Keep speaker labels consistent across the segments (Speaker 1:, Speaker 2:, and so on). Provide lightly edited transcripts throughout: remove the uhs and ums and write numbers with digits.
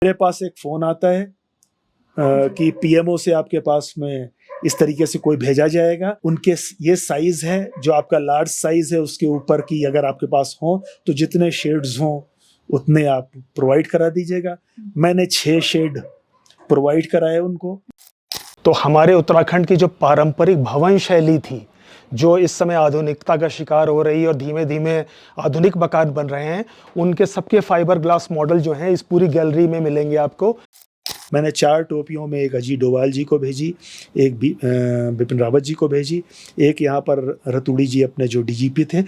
Speaker 1: मेरे पास एक फ़ोन आता है कि पीएमओ से आपके पास में इस तरीके से कोई भेजा जाएगा, उनके ये साइज़ है जो आपका लार्ज साइज़ है, उसके ऊपर की अगर आपके पास हो तो जितने शेड्स हों उतने आप प्रोवाइड करा दीजिएगा। मैंने 6 शेड प्रोवाइड कराए उनको।
Speaker 2: तो हमारे उत्तराखंड की जो पारंपरिक भवन शैली थी, जो इस समय आधुनिकता का शिकार हो रही है और धीमे धीमे आधुनिक मकान बन रहे हैं, उनके सबके फाइबर ग्लास मॉडल जो हैं इस पूरी गैलरी में मिलेंगे आपको।
Speaker 1: मैंने 4 टोपियों में एक अजीत डोभाल जी को भेजी, एक बिपिन रावत जी को भेजी, एक यहाँ पर रतूड़ी जी अपने जो डीजीपी थे।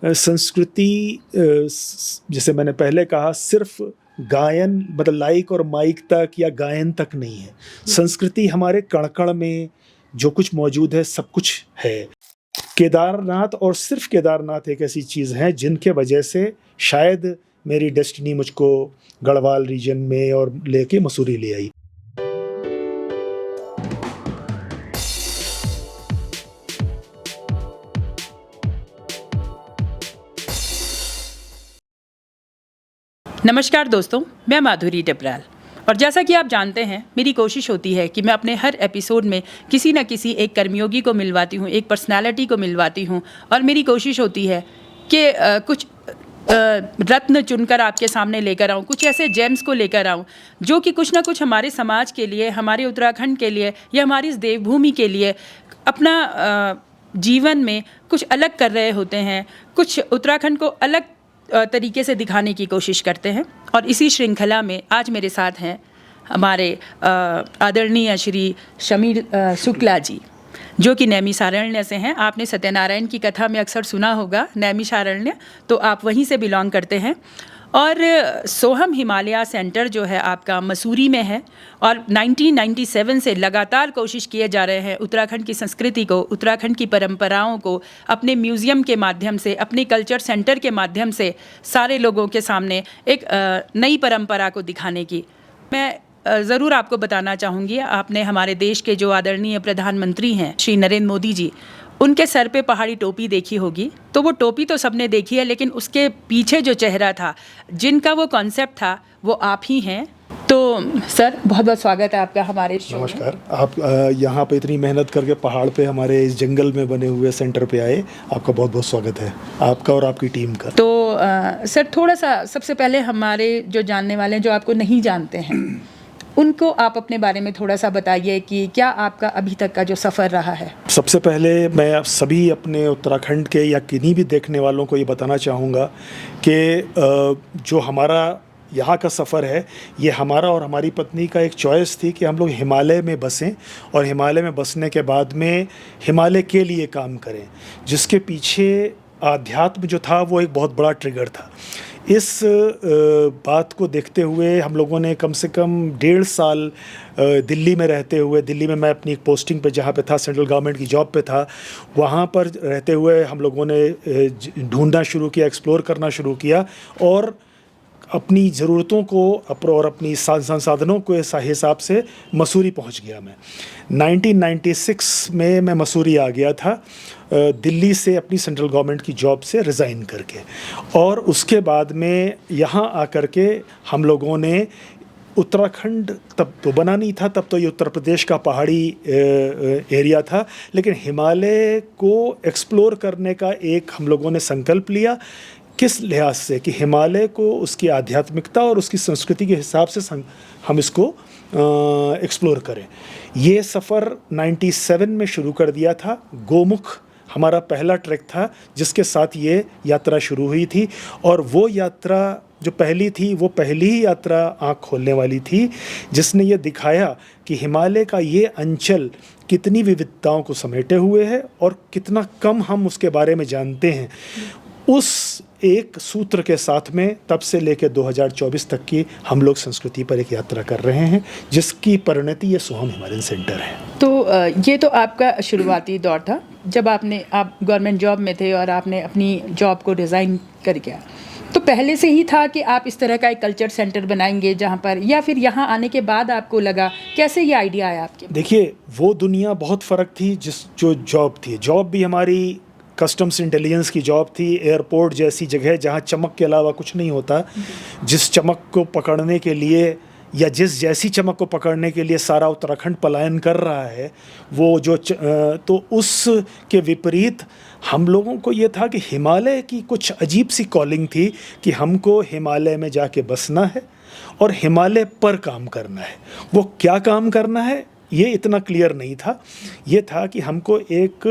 Speaker 1: संस्कृति जैसे मैंने पहले कहा सिर्फ गायन मतलब लाइक और माइक तक या गायन तक नहीं है। संस्कृति हमारे कण-कण में जो कुछ मौजूद है सब कुछ है। केदारनाथ और सिर्फ केदारनाथ एक ऐसी चीज़ है जिनके वजह से शायद मेरी डेस्टिनी मुझको गढ़वाल रीजन में और लेके मसूरी ले आई।
Speaker 3: नमस्कार दोस्तों, मैं माधुरी डबराल और जैसा कि आप जानते हैं मेरी कोशिश होती है कि मैं अपने हर एपिसोड में किसी न किसी एक कर्मयोगी को मिलवाती हूँ, एक पर्सनालिटी को मिलवाती हूँ और मेरी कोशिश होती है कि कुछ रत्न चुनकर आपके सामने लेकर आऊँ, कुछ ऐसे जेम्स को लेकर आऊँ जो कि कुछ ना कुछ हमारे समाज के लिए, हमारे उत्तराखंड के लिए या हमारी इस देवभूमि के लिए अपना जीवन में कुछ अलग कर रहे होते हैं, कुछ उत्तराखंड को अलग तरीके से दिखाने की कोशिश करते हैं। और इसी श्रृंखला में आज मेरे साथ हैं हमारे आदरणीय श्री शमीर शुक्ला जी, जो कि नैमिषारण्य से हैं। आपने सत्यनारायण की कथा में अक्सर सुना होगा नैमिषारण्य, तो आप वहीं से बिलोंग करते हैं। और सोहम हिमालय सेंटर जो है आपका मसूरी में है और 1997 से लगातार कोशिश किए जा रहे हैं उत्तराखंड की संस्कृति को, उत्तराखंड की परंपराओं को अपने म्यूज़ियम के माध्यम से, अपने कल्चर सेंटर के माध्यम से सारे लोगों के सामने एक नई परंपरा को दिखाने की। मैं ज़रूर आपको बताना चाहूँगी, आपने हमारे देश के जो आदरणीय प्रधानमंत्री हैं श्री नरेंद्र मोदी जी, उनके सर पे पहाड़ी टोपी देखी होगी। तो वो टोपी तो सबने देखी है, लेकिन उसके पीछे जो चेहरा था, जिनका वो कॉन्सेप्ट था, वो आप ही हैं। तो सर बहुत बहुत स्वागत है आपका हमारे शो में।
Speaker 1: नमस्कार। आप यहाँ पे इतनी मेहनत करके पहाड़ पे हमारे इस जंगल में बने हुए सेंटर पे आए, आपका बहुत बहुत स्वागत है, आपका और आपकी टीम का।
Speaker 3: तो सर थोड़ा सा सबसे पहले हमारे जो जानने वाले हैं, जो आपको नहीं जानते हैं, उनको आप अपने बारे में थोड़ा सा बताइए कि क्या आपका अभी तक का जो सफ़र रहा है।
Speaker 1: सबसे पहले मैं सभी अपने उत्तराखंड के या किन्हीं भी देखने वालों को ये बताना चाहूँगा कि जो हमारा यहाँ का सफ़र है, ये हमारा और हमारी पत्नी का एक चॉइस थी कि हम लोग हिमालय में बसें और हिमालय में बसने के बाद में हिमालय के लिए काम करें, जिसके पीछे आध्यात्म जो था वो एक बहुत बड़ा ट्रिगर था। इस बात को देखते हुए हम लोगों ने कम से कम 1.5 साल दिल्ली में रहते हुए, दिल्ली में मैं अपनी एक पोस्टिंग पे जहाँ पे था, सेंट्रल गवर्नमेंट की जॉब पे था, वहाँ पर रहते हुए हम लोगों ने ढूंढना शुरू किया, एक्सप्लोर करना शुरू किया और अपनी ज़रूरतों को और अपनी संसाधनों के हिसाब से मसूरी पहुंच गया। मैं 1996 में मैं मसूरी आ गया था, दिल्ली से अपनी सेंट्रल गवर्नमेंट की जॉब से रिज़ाइन करके। और उसके बाद में यहाँ आकर के हम लोगों ने उत्तराखंड तब तो बना नहीं था, तब तो ये उत्तर प्रदेश का पहाड़ी एरिया था, लेकिन हिमालय को एक्सप्लोर करने का एक हम लोगों ने संकल्प लिया। किस लिहाज से कि हिमालय को उसकी आध्यात्मिकता और उसकी संस्कृति के हिसाब से हम इसको एक्सप्लोर करें। ये सफ़र 97 में शुरू कर दिया था। गोमुख हमारा पहला ट्रैक था जिसके साथ ये यात्रा शुरू हुई थी और वो यात्रा जो पहली थी, वो पहली ही यात्रा आँख खोलने वाली थी, जिसने ये दिखाया कि हिमालय का ये अंचल कितनी विविधताओं को समेटे हुए है और कितना कम हम उसके बारे में जानते हैं। उस एक सूत्र के साथ में तब से लेकर 2024 तक की हम लोग संस्कृति पर एक यात्रा कर रहे हैं, जिसकी परिणति ये सोहम हिमालयन सेंटर है।
Speaker 3: तो ये तो आपका शुरुआती दौर था जब आप गवर्नमेंट जॉब में थे और आपने अपनी जॉब को रिज़ाइन कर गया। तो पहले से ही था कि आप इस तरह का एक कल्चर सेंटर बनाएंगे जहाँ पर, या फिर यहाँ आने के बाद आपको लगा, कैसे ये आइडिया आया आपके?
Speaker 1: देखिए, वो दुनिया बहुत फ़र्क थी जो जॉब थी। जॉब भी हमारी कस्टम्स इंटेलिजेंस की जॉब थी, एयरपोर्ट जैसी जगह जहाँ चमक के अलावा कुछ नहीं होता, जिस चमक को पकड़ने के लिए या जिस जैसी चमक को पकड़ने के लिए सारा उत्तराखंड पलायन कर रहा है, वो जो तो उस के विपरीत हम लोगों को ये था कि हिमालय की कुछ अजीब सी कॉलिंग थी कि हमको हिमालय में जाके बसना है और हिमालय पर काम करना है। वो क्या काम करना है ये इतना क्लियर नहीं था। ये था कि हमको एक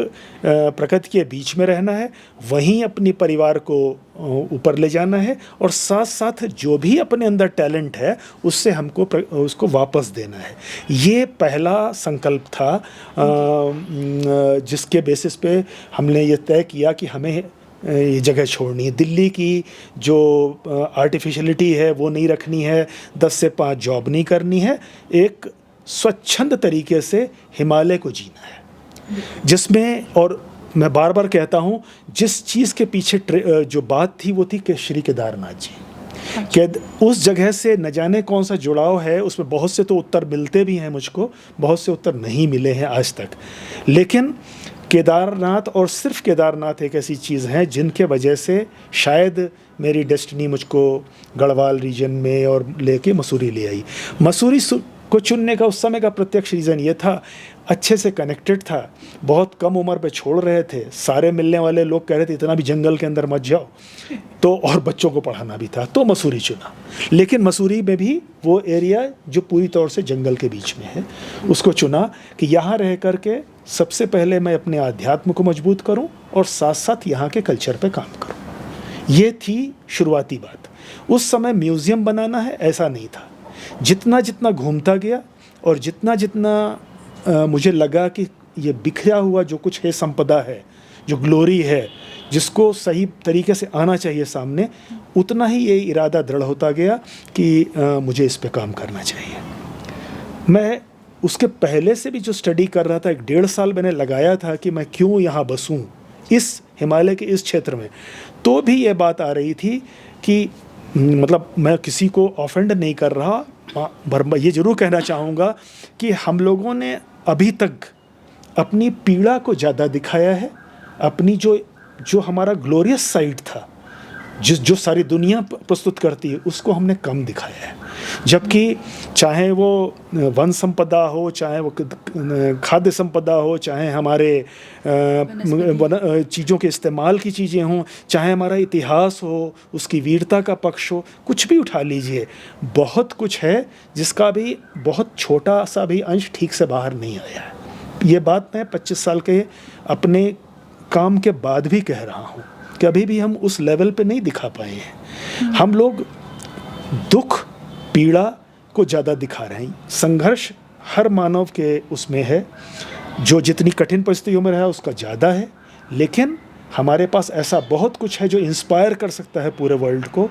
Speaker 1: प्रकृति के बीच में रहना है, वहीं अपने परिवार को ऊपर ले जाना है और साथ साथ जो भी अपने अंदर टैलेंट है उससे हमको उसको वापस देना है। ये पहला संकल्प था जिसके बेसिस पे हमने ये तय किया कि हमें ये जगह छोड़नी है। दिल्ली की जो आर्टिफिशियलिटी है वो नहीं रखनी है, 10 से 5 जॉब नहीं करनी है, एक स्वच्छंद तरीके से हिमालय को जीना है, जिसमें, और मैं बार बार कहता हूँ, जिस चीज़ के पीछे जो बात थी वो थी कि श्री केदारनाथ जी कि उस जगह से न जाने कौन सा जुड़ाव है। उसमें बहुत से तो उत्तर मिलते भी हैं मुझको, बहुत से उत्तर नहीं मिले हैं आज तक, लेकिन केदारनाथ और सिर्फ केदारनाथ एक ऐसी चीज़ है जिनके वजह से शायद मेरी डेस्टिनी मुझको गढ़वाल रीजन में और लेके मसूरी ले आई। मसूरी को चुनने का उस समय का प्रत्यक्ष रीज़न ये था, अच्छे से कनेक्टेड था, बहुत कम उम्र पे छोड़ रहे थे, सारे मिलने वाले लोग कह रहे थे इतना भी जंगल के अंदर मत जाओ, तो और बच्चों को पढ़ाना भी था, तो मसूरी चुना। लेकिन मसूरी में भी वो एरिया जो पूरी तौर से जंगल के बीच में है उसको चुना कि यहाँ रह कर के सबसे पहले मैं अपने आध्यात्म को मजबूत करूँ और साथ साथ यहाँ के कल्चर पे काम करूँ। ये थी शुरुआती बात। उस समय म्यूज़ियम बनाना है ऐसा नहीं था। जितना जितना घूमता गया और जितना जितना मुझे लगा कि ये बिखरा हुआ जो कुछ है, संपदा है, जो ग्लोरी है, जिसको सही तरीके से आना चाहिए सामने, उतना ही ये इरादा दृढ़ होता गया कि मुझे इस पे काम करना चाहिए। मैं उसके पहले से भी जो स्टडी कर रहा था, 1.5 साल मैंने लगाया था कि मैं क्यों यहाँ बसूं इस हिमालय के इस क्षेत्र में, तो भी ये बात आ रही थी कि मतलब मैं किसी को ऑफेंड नहीं कर रहा, पर ये ज़रूर कहना चाहूँगा कि हम लोगों ने अभी तक अपनी पीड़ा को ज़्यादा दिखाया है, अपनी जो हमारा ग्लोरियस साइड था, जो सारी दुनिया प्रस्तुत करती है, उसको हमने कम दिखाया है। जबकि चाहे वो वन संपदा हो, चाहे वो खाद्य संपदा हो, चाहे हमारे चीज़ों के इस्तेमाल की चीज़ें हों, चाहे हमारा इतिहास हो, उसकी वीरता का पक्ष हो, कुछ भी उठा लीजिए, बहुत कुछ है जिसका भी बहुत छोटा सा भी अंश ठीक से बाहर नहीं आया है। ये बात मैं 25 साल के अपने काम के बाद भी कह रहा हूँ कि अभी भी हम उस लेवल पे नहीं दिखा पाए हैं। हम लोग दुख, पीड़ा को ज़्यादा दिखा रहे हैं। संघर्ष हर मानव के उसमें है, जो जितनी कठिन परिस्थितियों में रहा उसका ज़्यादा है, लेकिन हमारे पास ऐसा बहुत कुछ है जो इंस्पायर कर सकता है पूरे वर्ल्ड को।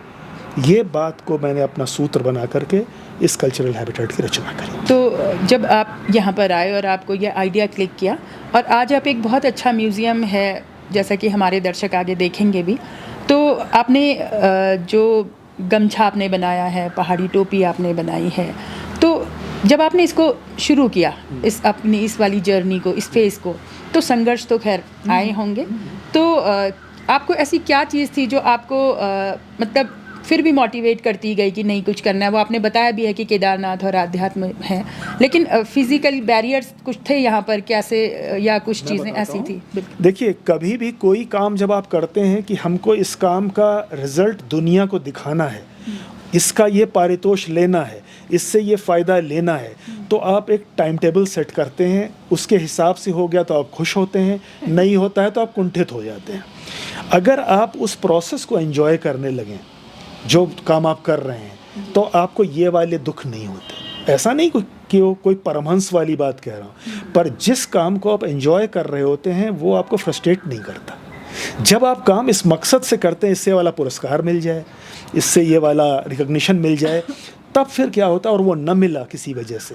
Speaker 1: ये बात को मैंने अपना सूत्र बना करके इस कल्चरल हैबिटेट की रचना करी।
Speaker 3: तो जब आप यहाँ पर आए और आपको ये आइडिया क्लिक किया और आज आप एक बहुत अच्छा म्यूज़ियम है, जैसा कि हमारे दर्शक आगे देखेंगे भी, तो आपने जो गमछा आपने बनाया है, पहाड़ी टोपी आपने बनाई है, तो जब आपने इसको शुरू किया, अपनी इस वाली जर्नी को, इस फेज़ को, तो संघर्ष तो खैर आए होंगे, तो आपको ऐसी क्या चीज़ थी जो आपको मतलब फिर भी मोटिवेट करती गई कि नहीं कुछ करना है? वो आपने बताया भी है कि केदारनाथ और आध्यात्म है, लेकिन फिजिकल बैरियर्स कुछ थे यहाँ पर कैसे, या कुछ चीज़ें ऐसी थी?
Speaker 1: देखिए, कभी भी कोई काम जब आप करते हैं कि हमको इस काम का रिजल्ट दुनिया को दिखाना है, इसका ये पारितोष लेना है, इससे ये फ़ायदा लेना है, तो आप एक टाइम टेबल सेट करते हैं, उसके हिसाब से हो गया तो आप खुश होते हैं, नहीं होता है तो आप कुंठित हो जाते हैं। अगर आप उस प्रोसेस को एंजॉय करने लगें, जो काम आप कर रहे हैं, तो आपको ये वाले दुख नहीं होते। ऐसा नहीं कि वो कोई परमहंस वाली बात कह रहा हूँ, पर जिस काम को आप एंजॉय कर रहे होते हैं वो आपको फ्रस्ट्रेट नहीं करता। जब आप काम इस मकसद से करते हैं, इससे वाला पुरस्कार मिल जाए, इससे ये वाला रिकग्निशन मिल जाए, तब फिर क्या होता है और वो न मिला किसी वजह से,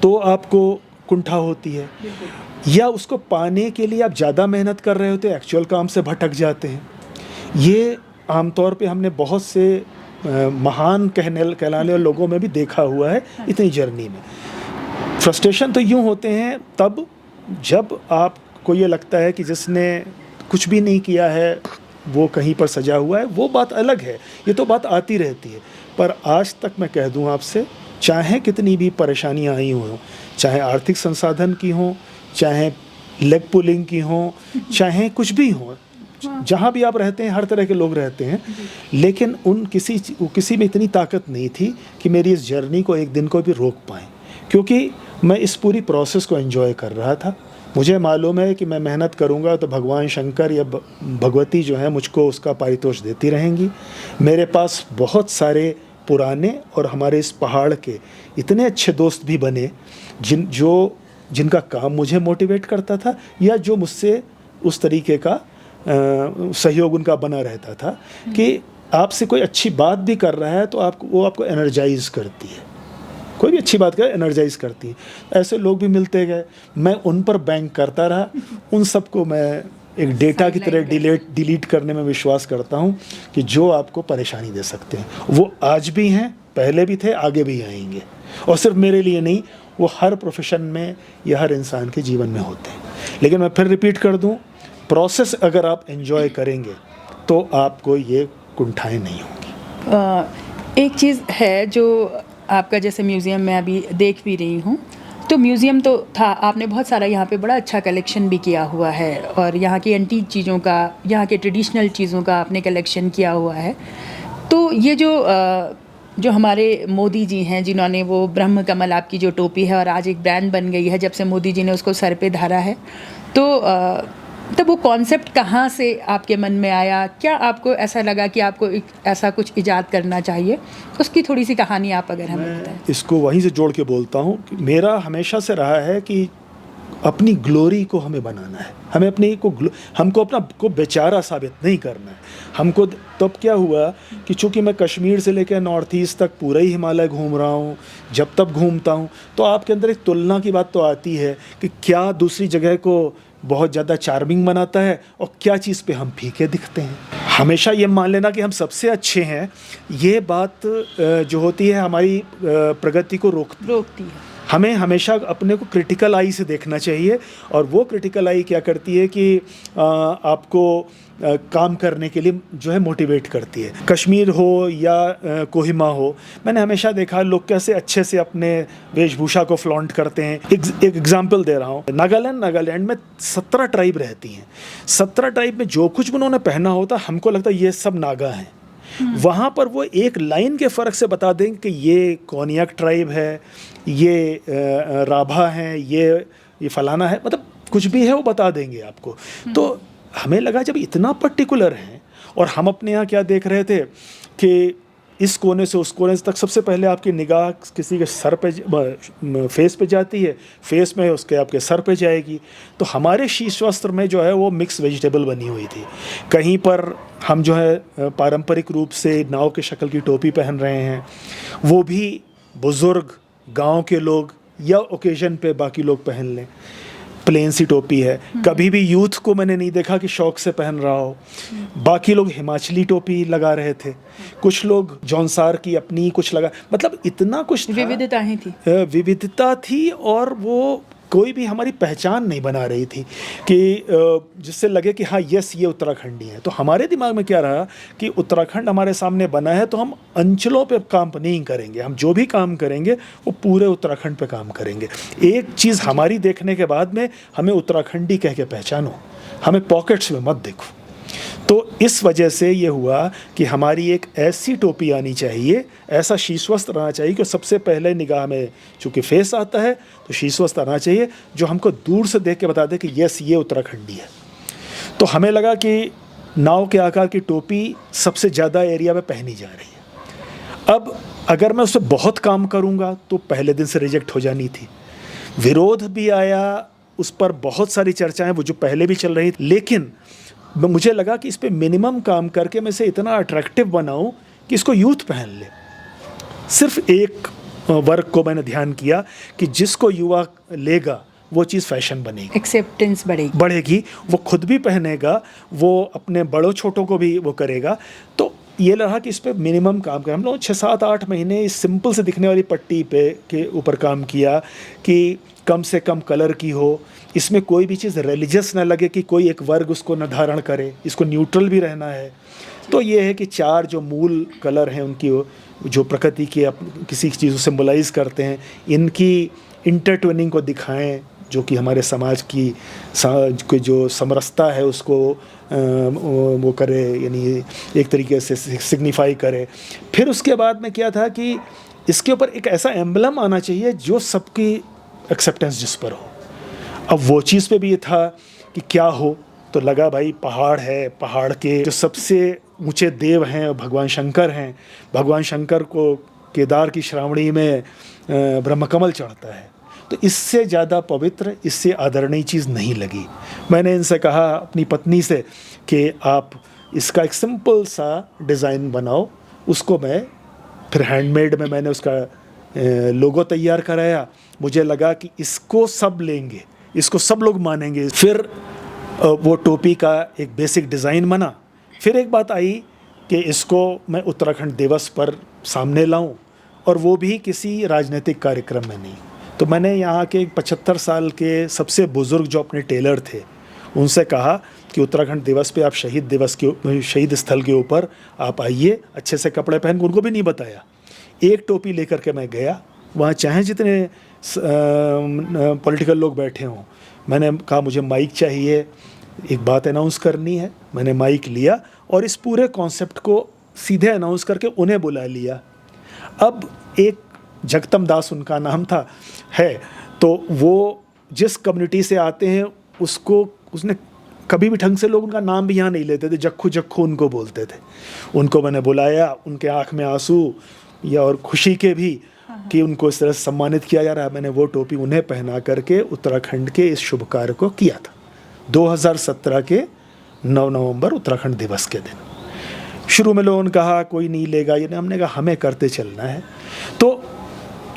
Speaker 1: तो आपको कुंठा होती है, या उसको पाने के लिए आप ज़्यादा मेहनत कर रहे होते हैं, एक्चुअल काम से भटक जाते हैं। ये आमतौर पे हमने बहुत से महान कहलाने वाले लोगों में भी देखा हुआ है इतनी जर्नी में। फ्रस्ट्रेशन तो यूँ होते हैं तब जब आपको ये लगता है कि जिसने कुछ भी नहीं किया है, वो कहीं पर सजा हुआ है, वो बात अलग है, ये तो बात आती रहती है। पर आज तक मैं कह दूं आपसे, चाहे कितनी भी परेशानियां आई हों, चाहे आर्थिक संसाधन की हों, चाहे लेग पुलिंग की हों, चाहे कुछ भी हो, जहाँ भी आप रहते हैं हर तरह के लोग रहते हैं, लेकिन किसी में इतनी ताकत नहीं थी कि मेरी इस जर्नी को एक दिन को भी रोक पाएँ, क्योंकि मैं इस पूरी प्रोसेस को एंजॉय कर रहा था। मुझे मालूम है कि मैं मेहनत करूंगा तो भगवान शंकर या भगवती जो है मुझको उसका पारितोष देती रहेंगी। मेरे पास बहुत सारे पुराने और हमारे इस पहाड़ के इतने अच्छे दोस्त भी बने जिनका काम मुझे मोटिवेट करता था, या जो मुझसे उस तरीके का सहयोग उनका बना रहता था कि आपसे कोई अच्छी बात भी कर रहा है तो वो आपको एनर्जाइज करती है, कोई भी अच्छी बात करे एनर्जाइज करती है। ऐसे लोग भी मिलते गए, मैं उन पर बैंक करता रहा, उन सबको मैं एक डेटा की तरह डिलीट करने में विश्वास करता हूँ कि जो आपको परेशानी दे सकते हैं वो आज भी हैं, पहले भी थे, आगे भी आएंगे। और सिर्फ मेरे लिए नहीं, वो हर प्रोफेशन में या हर इंसान के जीवन में होते हैं। लेकिन मैं फिर रिपीट कर दूँ, प्रोसेस अगर आप एंजॉय करेंगे तो आपको ये कुंठाएँ नहीं होंगी।
Speaker 3: एक चीज़ है जो आपका, जैसे म्यूज़ियम में अभी देख भी रही हूँ, तो म्यूज़ियम तो था, आपने बहुत सारा यहाँ पे बड़ा अच्छा कलेक्शन भी किया हुआ है, और यहाँ की एंटीक चीज़ों का, यहाँ के ट्रेडिशनल चीज़ों का आपने कलेक्शन किया हुआ है। तो ये जो हमारे मोदी जी हैं, जिन्होंने वो ब्रह्म कमल आपकी जो टोपी है और आज एक ब्रांड बन गई है, जब से मोदी जी ने उसको सर पे धारा है, तो तब वो कॉन्सेप्ट कहाँ से आपके मन में आया? क्या आपको ऐसा लगा कि आपको ऐसा कुछ इजाद करना चाहिए? उसकी थोड़ी सी कहानी आप अगर हमें बताएं।
Speaker 1: इसको वहीं से जोड़ के बोलता हूँ कि मेरा हमेशा से रहा है कि अपनी ग्लोरी को हमें बनाना है, हमें हमको अपना को बेचारा साबित नहीं करना है हमको। तब क्या हुआ कि चूँकि मैं कश्मीर से लेकर नॉर्थ ईस्ट तक पूरा ही हिमालय घूम रहा हूँ, जब तब घूमता हूँ, तो आपके अंदर एक तुलना की बात तो आती है कि क्या दूसरी जगह को बहुत ज़्यादा चार्मिंग बनाता है और क्या चीज़ पे हम फीके दिखते हैं। हमेशा ये मान लेना कि हम सबसे अच्छे हैं, ये बात जो होती है हमारी प्रगति को रोकती है। हमें हमेशा अपने को क्रिटिकल आई से देखना चाहिए, और वो क्रिटिकल आई क्या करती है कि आपको काम करने के लिए जो है मोटिवेट करती है। कश्मीर हो या कोहिमा हो, मैंने हमेशा देखा लोग कैसे अच्छे से अपने वेशभूषा को फ्लॉन्ट करते हैं। एक एग्जांपल दे रहा हूँ, नागालैंड में 17 ट्राइब रहती हैं। 17 ट्राइब में जो कुछ उन्होंने पहना होता, हमको लगता है ये सब नागा हैं। वहाँ पर वो एक लाइन के फ़र्क से बता दें कि ये कोनियाक ट्राइब है, ये राभा हैं, ये फलाना है, मतलब कुछ भी है वो बता देंगे आपको। तो हमें लगा जब इतना पर्टिकुलर हैं, और हम अपने यहाँ क्या देख रहे थे कि इस कोने से उस कोने तक सबसे पहले आपकी निगाह किसी के सर पे, फेस पे जाती है, फेस में उसके आपके सर पे जाएगी। तो हमारे शीर्ष वस्त्र में जो है वो मिक्स वेजिटेबल बनी हुई थी। कहीं पर हम जो है पारंपरिक रूप से नाव के शक्ल की टोपी पहन रहे हैं, वो भी बुज़ुर्ग गांव के लोग या ओकेजन पे बाकी लोग पहन लें। प्लेन सी टोपी है, कभी भी यूथ को मैंने नहीं देखा कि शौक से पहन रहा हो। बाकी लोग हिमाचली टोपी लगा रहे थे, कुछ लोग जौनसार की अपनी कुछ लगा, मतलब इतना कुछ विविधता थी, और वो कोई भी हमारी पहचान नहीं बना रही थी कि जिससे लगे कि हाँ यस ये उत्तराखंडी है। तो हमारे दिमाग में क्या रहा कि उत्तराखंड हमारे सामने बना है, तो हम अंचलों पे काम नहीं करेंगे, हम जो भी काम करेंगे वो पूरे उत्तराखंड पे काम करेंगे। एक चीज़ हमारी देखने के बाद में हमें उत्तराखंडी कह के पहचानो, हमें पॉकेट्स में मत देखो। तो इस वजह से ये हुआ कि हमारी एक ऐसी टोपी आनी चाहिए, ऐसा शीर्षवस्त्र आना चाहिए कि सबसे पहले निगाह में चूँकि फेस आता है तो शीर्षवस्त्र आना चाहिए जो हमको दूर से देख के बता दे कि यस ये उत्तराखंडी है। तो हमें लगा कि नाव के आकार की टोपी सबसे ज़्यादा एरिया में पहनी जा रही है। अब अगर मैं उससे बहुत काम करूँगा तो पहले दिन से रिजेक्ट हो जानी थी। विरोध भी आया, उस पर बहुत सारी चर्चाएँ वो जो पहले भी चल रही थी, लेकिन मुझे लगा कि इस पे मिनिमम काम करके मैं इसे इतना अट्रैक्टिव बनाऊं कि इसको यूथ पहन ले। सिर्फ एक वर्ग को मैंने ध्यान किया कि जिसको युवा लेगा वो चीज़ फैशन बनेगी,
Speaker 3: एक्सेप्टेंस बढ़ेगी,
Speaker 1: वो खुद भी पहनेगा, वो अपने बड़ों छोटों को भी वो करेगा। तो ये रहा कि इस पे मिनिमम काम करें। हम लोग 6-7-8 महीने इस सिंपल से दिखने वाली पट्टी पे के ऊपर काम किया कि कम से कम कलर की हो, इसमें कोई भी चीज़ रिलीजियस ना लगे कि कोई एक वर्ग उसको न धारण करे, इसको न्यूट्रल भी रहना है। तो ये है कि 4 जो मूल कलर हैं उनकी जो प्रकृति के किसी चीज़ को सिम्बलाइज़ करते हैं, इनकी इंटरट्विनिंग को दिखाएं, जो कि हमारे समाज की जो समरसता है उसको वो करे, यानी एक तरीके से सिग्निफाई करे। फिर उसके बाद में क्या था कि इसके ऊपर एक ऐसा एम्बलम आना चाहिए जो सबकी एक्सेप्टेंस जिस पर हो। अब वो चीज़ पे भी ये था कि क्या हो, तो लगा भाई पहाड़ है, पहाड़ के जो सबसे ऊंचे देव हैं भगवान शंकर हैं, भगवान शंकर को केदार की श्रावणी में ब्रह्मकमल चढ़ता है, तो इससे ज़्यादा पवित्र, इससे आदरणीय चीज़ नहीं लगी। मैंने इनसे कहा अपनी पत्नी से कि आप इसका एक सिंपल सा डिज़ाइन बनाओ, उसको मैं फिर हैंडमेड में मैंने उसका लोगो तैयार कराया। मुझे लगा कि इसको सब लेंगे, इसको सब लोग मानेंगे। फिर वो टोपी का एक बेसिक डिज़ाइन बना। फिर एक बात आई कि इसको मैं उत्तराखंड दिवस पर सामने लाऊं, और वो भी किसी राजनीतिक कार्यक्रम में नहीं। तो मैंने यहाँ के 75 साल के सबसे बुज़ुर्ग जो अपने टेलर थे उनसे कहा कि उत्तराखंड दिवस पे आप शहीद स्थल के ऊपर आप आइए, अच्छे से कपड़े पहन। उनको भी नहीं बताया, एक टोपी लेकर के मैं गया। वहाँ चाहे जितने पॉलिटिकल लोग बैठे हों, मैंने कहा मुझे माइक चाहिए, एक बात अनाउंस करनी है। मैंने माइक लिया और इस पूरे कॉन्सेप्ट को सीधे अनाउंस करके उन्हें बुला लिया। अब एक जगतम दास उनका नाम था है, तो वो जिस कम्युनिटी से आते हैं उसने कभी भी ढंग से लोग उनका नाम भी यहाँ नहीं लेते थे, जक्खू जक्खू उनको बोलते थे। उनको मैंने बुलाया, उनके आँख में आंसू या और खुशी के भी कि उनको इस तरह से सम्मानित किया जा रहा है। मैंने वो टोपी उन्हें पहना करके उत्तराखंड के इस शुभ कार्य को किया था 2017 के 9 नवंबर उत्तराखंड दिवस के दिन। शुरू में लोगों ने कहा कोई नहीं लेगा, ये नहीं, हमने कहा हमें करते चलना है। तो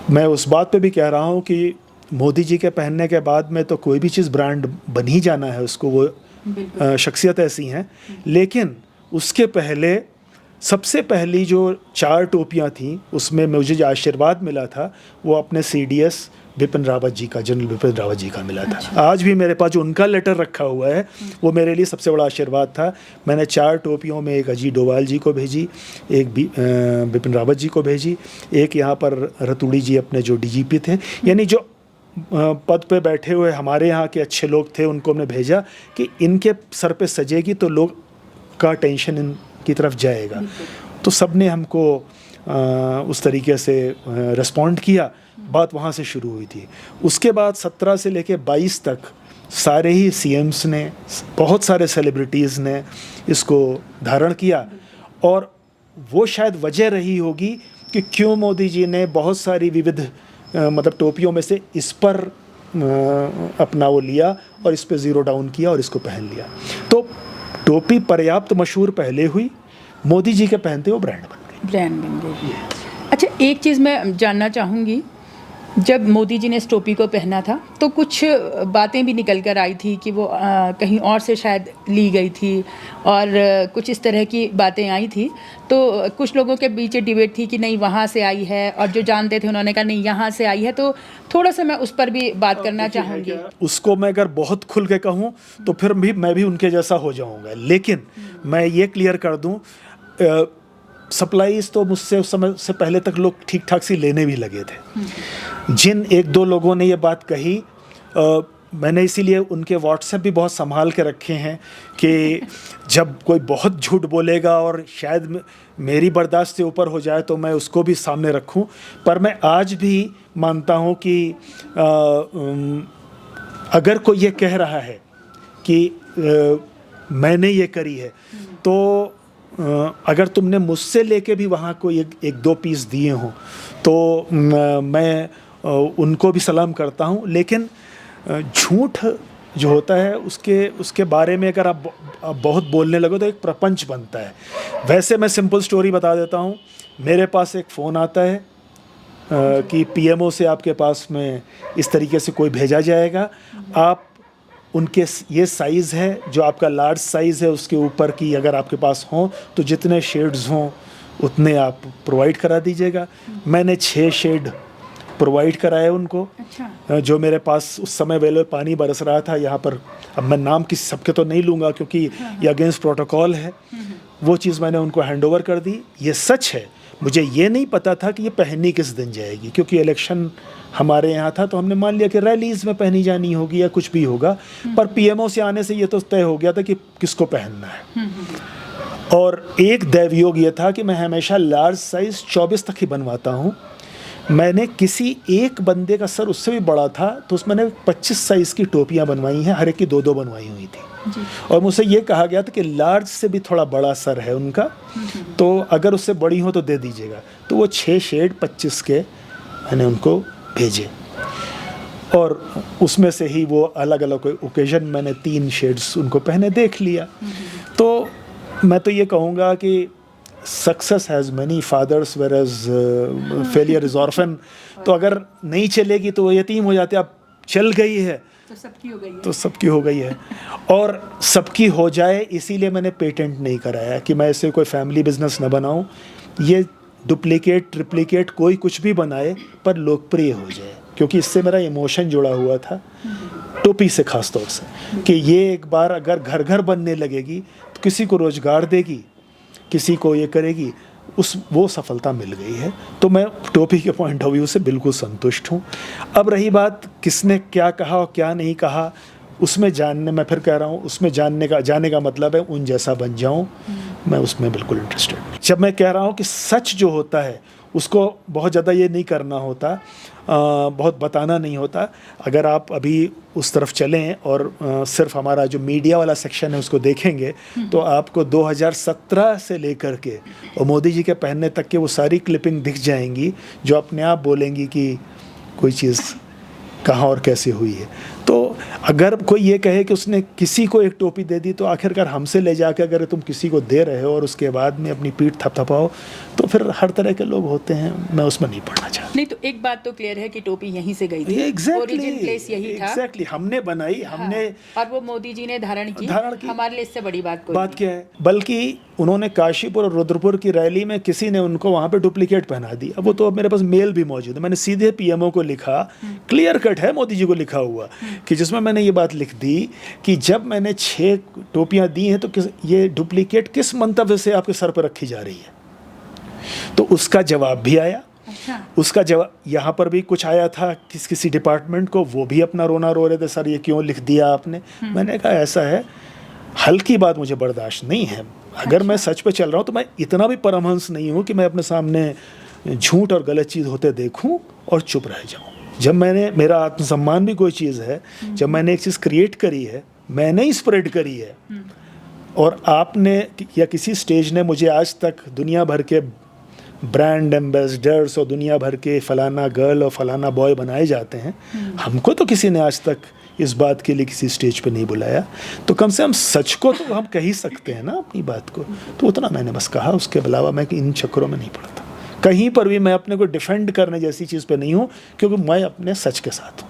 Speaker 1: मैं उस बात पे भी कह रहा हूँ कि मोदी जी के पहनने के बाद में तो कोई भी चीज़ ब्रांड बन ही जाना है उसको, वो शख्सियत ऐसी हैं। लेकिन उसके पहले सबसे पहली जो 4 टोपियाँ थीं उसमें मुझे जो आशीर्वाद मिला था वो अपने CDS बिपिन रावत जी का, जनरल बिपिन रावत जी का मिला था।
Speaker 3: अच्छा।
Speaker 1: आज भी मेरे पास जो उनका लेटर रखा हुआ है वो मेरे लिए सबसे बड़ा आशीर्वाद था। मैंने 4 टोपियों में एक अजीत डोभाल जी को भेजी, एक बिपिन रावत जी को भेजी, एक यहाँ पर रतूड़ी जी अपने जो DGP थे, यानी जो पद पे बैठे हुए हमारे यहाँ के अच्छे लोग थे, उनको हमने भेजा कि इनके सर पे सजेगी तो लोग का टेंशन इनकी तरफ जाएगा। तो सब ने हमको उस तरीके से रिस्पॉन्ड किया। बात वहाँ से शुरू हुई थी। उसके बाद 17 से लेके 22 तक सारे ही CMs ने, बहुत सारे सेलिब्रिटीज़ ने इसको धारण किया, और वो शायद वजह रही होगी कि क्यों मोदी जी ने बहुत सारी विविध मतलब टोपियों में से इस पर अपना वो लिया और इस पे ज़ीरो डाउन किया और इसको पहन लिया। तो टोपी पर्याप्त मशहूर पहले हुई, मोदी जी के पहनते वो ब्रांड बन गई।
Speaker 3: अच्छा, एक चीज़ मैं जानना चाहूँगी, जब मोदी जी ने इस टोपी को पहना था तो कुछ बातें भी निकल कर आई थी कि वो कहीं और से शायद ली गई थी, और कुछ इस तरह की बातें आई थी। तो कुछ लोगों के बीच डिबेट थी कि नहीं वहाँ से आई है, और जो जानते थे उन्होंने कहा नहीं यहाँ से आई है। तो थोड़ा सा मैं उस पर भी बात करना चाहूँगी।
Speaker 1: उसको मैं अगर बहुत खुल के कहूँ तो फिर भी मैं भी उनके जैसा हो जाऊँगा, लेकिन मैं ये क्लियर कर दूँ, सप्लाईज तो मुझसे उस समय से पहले तक लोग ठीक ठाक सी लेने भी लगे थे। जिन 1-2 लोगों ने ये बात कही, मैंने इसीलिए उनके व्हाट्सएप भी बहुत संभाल के रखे हैं कि जब कोई बहुत झूठ बोलेगा और शायद मेरी बर्दाश्त से ऊपर हो जाए तो मैं उसको भी सामने रखूं। पर मैं आज भी मानता हूं कि अगर कोई ये कह रहा है कि मैंने ये करी है, तो अगर तुमने मुझसे लेके भी वहाँ कोई 1-2 पीस दिए हों तो मैं उनको भी सलाम करता हूँ। लेकिन झूठ जो होता है उसके बारे में अगर आप बहुत बोलने लगो तो एक प्रपंच बनता है। वैसे मैं सिंपल स्टोरी बता देता हूँ। मेरे पास एक फ़ोन आता है कि PMO से आपके पास में इस तरीके से कोई भेजा जाएगा, आप उनके ये साइज़ है जो आपका लार्ज साइज़ है, उसके ऊपर की अगर आपके पास हों तो जितने शेड्स हों उतने आप प्रोवाइड करा दीजिएगा। मैंने 6 शेड प्रोवाइड कराए उनको।
Speaker 3: अच्छा।
Speaker 1: जो मेरे पास उस समय वेलो पानी बरस रहा था यहाँ पर, अब मैं नाम किसी सबके तो नहीं लूँगा क्योंकि ये अगेंस्ट प्रोटोकॉल है। वो चीज़ मैंने उनको हैंड ओवर कर दी। ये सच है, मुझे ये नहीं पता था कि ये पहनी किस दिन जाएगी, क्योंकि इलेक्शन हमारे यहाँ था तो हमने मान लिया कि रैलीज़ में पहनी जानी होगी या कुछ भी होगा, पर पीएमओ से आने से ये तो तय हो गया था कि किसको पहनना है। और एक दैवयोग ये था कि मैं हमेशा लार्ज साइज़ 24 तक ही बनवाता हूँ। मैंने किसी एक बंदे का सर उससे भी बड़ा था तो उसमें मैंने 25 साइज़ की टोपियाँ बनवाई हैं, हर एक की 2-2 बनवाई हुई थी। और मुझसे ये कहा गया था कि लार्ज से भी थोड़ा बड़ा सर है उनका, तो अगर उससे बड़ी हो तो दे दीजिएगा। तो वो 6 शेड 25 के मैंने उनको भेजे और उसमें से ही वो अलग अलग ओकेजन मैंने 3 शेड्स उनको पहने देख लिया। तो मैं तो ये कहूँगा कि success has many fathers where as failure is orphan. तो अगर नहीं चलेगी तो वो यतीम हो जाते, अब चल गई है
Speaker 3: तो सबकी हो गई है।
Speaker 1: तो सबकी हो गई है। और सबकी हो जाए इसीलिए मैंने पेटेंट नहीं कराया कि मैं इसे कोई फैमिली बिजनेस न बनाऊं। ये डुप्लीकेट ट्रिप्लीकेट कोई कुछ भी बनाए पर लोकप्रिय हो जाए, क्योंकि इससे मेरा इमोशन जुड़ा हुआ था, टोपी से खास तौर से, कि ये एक बार अगर घर घर बनने लगेगी तो किसी को रोजगार देगी, किसी को ये करेगी, वो सफलता मिल गई है। तो मैं टोपी के पॉइंट ऑफ व्यू से बिल्कुल संतुष्ट हूँ। अब रही बात किसने क्या कहा और क्या नहीं कहा, उसमें जानने, मैं फिर कह रहा हूँ, उसमें जाने का मतलब है उन जैसा बन जाऊँ, मैं उसमें बिल्कुल इंटरेस्टेड। जब मैं कह रहा हूँ कि सच जो होता है उसको बहुत ज़्यादा ये नहीं करना होता, बहुत बताना नहीं होता। अगर आप अभी उस तरफ चलें और सिर्फ हमारा जो मीडिया वाला सेक्शन है उसको देखेंगे तो आपको 2017 से लेकर के और मोदी जी के पहनने तक के वो सारी क्लिपिंग दिख जाएंगी जो अपने आप बोलेंगी कि कोई चीज़ कहाँ और कैसे हुई है। तो अगर कोई ये कहे कि उसने किसी को एक टोपी दे दी तो आखिरकार हमसे ले जाकर अगर तुम किसी को दे रहे हो और उसके बाद में अपनी पीठ थपथपाओ तो फिर हर तरह के लोग होते हैं, मैं उसमें नहीं पढ़ना चाहता।
Speaker 3: नहीं, तो एक बात तो क्लियर है कि टोपी यहीं से गई थी। ओरिजिन प्लेस यही था।
Speaker 1: एग्जैक्टली, हमने बनाई, हमने,
Speaker 3: और वो मोदी जी ने धारण की। हमारे लिए इससे बड़ी बात
Speaker 1: क्या है। बल्कि उन्होंने काशीपुर और रुद्रपुर की रैली में किसी ने उनको वहाँ पे डुप्लीकेट पहना दी। अब वो तो मेरे पास मेल भी मौजूद है, मैंने सीधे पीएमओ को लिखा, क्लियर कट है मोदी जी को लिखा हुआ, कि जिसमें मैंने ये बात लिख दी कि जब मैंने 6 टोपियाँ दी हैं तो ये डुप्लीकेट किस मंतव्य से आपके सर पर रखी जा रही है। तो उसका जवाब भी आया।
Speaker 3: अच्छा।
Speaker 1: उसका जवाब यहाँ पर भी कुछ आया था किसी डिपार्टमेंट को, वो भी अपना रोना रो रहे थे, सर ये क्यों लिख दिया आपने। मैंने कहा ऐसा है, हल्की बात मुझे बर्दाश्त नहीं है। अगर मैं सच पे चल रहा हूँ तो मैं इतना भी परमहंस नहीं हूँ कि मैं अपने सामने झूठ और गलत चीज़ होते देखूँ और चुप रह जाऊँ। जब मेरा आत्मसम्मान भी कोई चीज़ है, जब मैंने एक चीज़ क्रिएट करी है, मैंने ही स्प्रेड करी है, और आपने या किसी स्टेज ने मुझे आज तक दुनिया भर के ब्रांड एम्बेसडर्स और दुनिया भर के फलाना गर्ल और फलाना बॉय बनाए जाते हैं, हमको तो किसी ने आज तक इस बात के लिए किसी स्टेज पे नहीं बुलाया। तो कम से कम सच को तो हम कह ही सकते हैं ना, अपनी बात को। तो उतना मैंने बस कहा, उसके अलावा मैं इन चक्करों में नहीं पड़ता। कहीं पर भी मैं अपने को डिफेंड करने जैसी चीज़ पे नहीं हूँ, क्योंकि मैं अपने सच के साथ हूँ।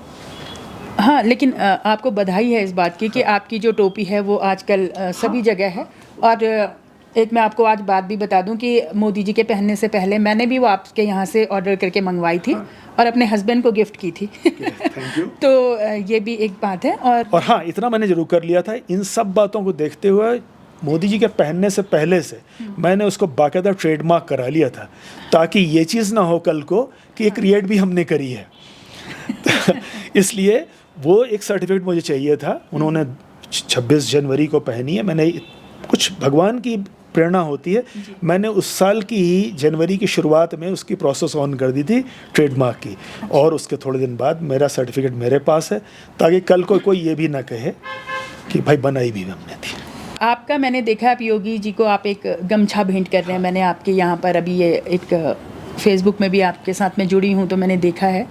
Speaker 3: हाँ, लेकिन आपको बधाई है इस बात की कि आपकी जो टोपी है वो आजकल सभी जगह है। और एक मैं आपको आज बात भी बता दूं कि मोदी जी के पहनने से पहले मैंने भी वो आपके यहाँ से ऑर्डर करके मंगवाई थी और अपने हस्बैंड को गिफ्ट की थी।
Speaker 1: Thank you.
Speaker 3: तो ये भी एक बात है। और
Speaker 1: हाँ, इतना मैंने जरूर कर लिया था। इन सब बातों को देखते हुए मोदी जी के पहनने से पहले से मैंने उसको बाकायदा ट्रेडमार्क करा लिया था, ताकि ये चीज़ ना हो कल को कि ये क्रिएट भी हमने करी है। इसलिए वो एक सर्टिफिकेट मुझे चाहिए था। उन्होंने 26 जनवरी को पहनी है। मैंने कुछ भगवान की प्रेरणा होती है, मैंने उस साल की ही जनवरी की शुरुआत में उसकी प्रोसेस ऑन कर दी थी ट्रेडमार्क की, और उसके थोड़े दिन बाद मेरा सर्टिफिकेट मेरे पास है, ताकि कल को कोई ये भी ना कहे कि भाई बनाई भी हमने थी।
Speaker 3: आपका मैंने देखा, आप योगी जी को आप एक गमछा भेंट कर रहे हैं। मैंने आपके यहाँ पर अभी ये एक फेसबुक में भी आपके साथ में जुड़ी हूँ तो मैंने देखा है।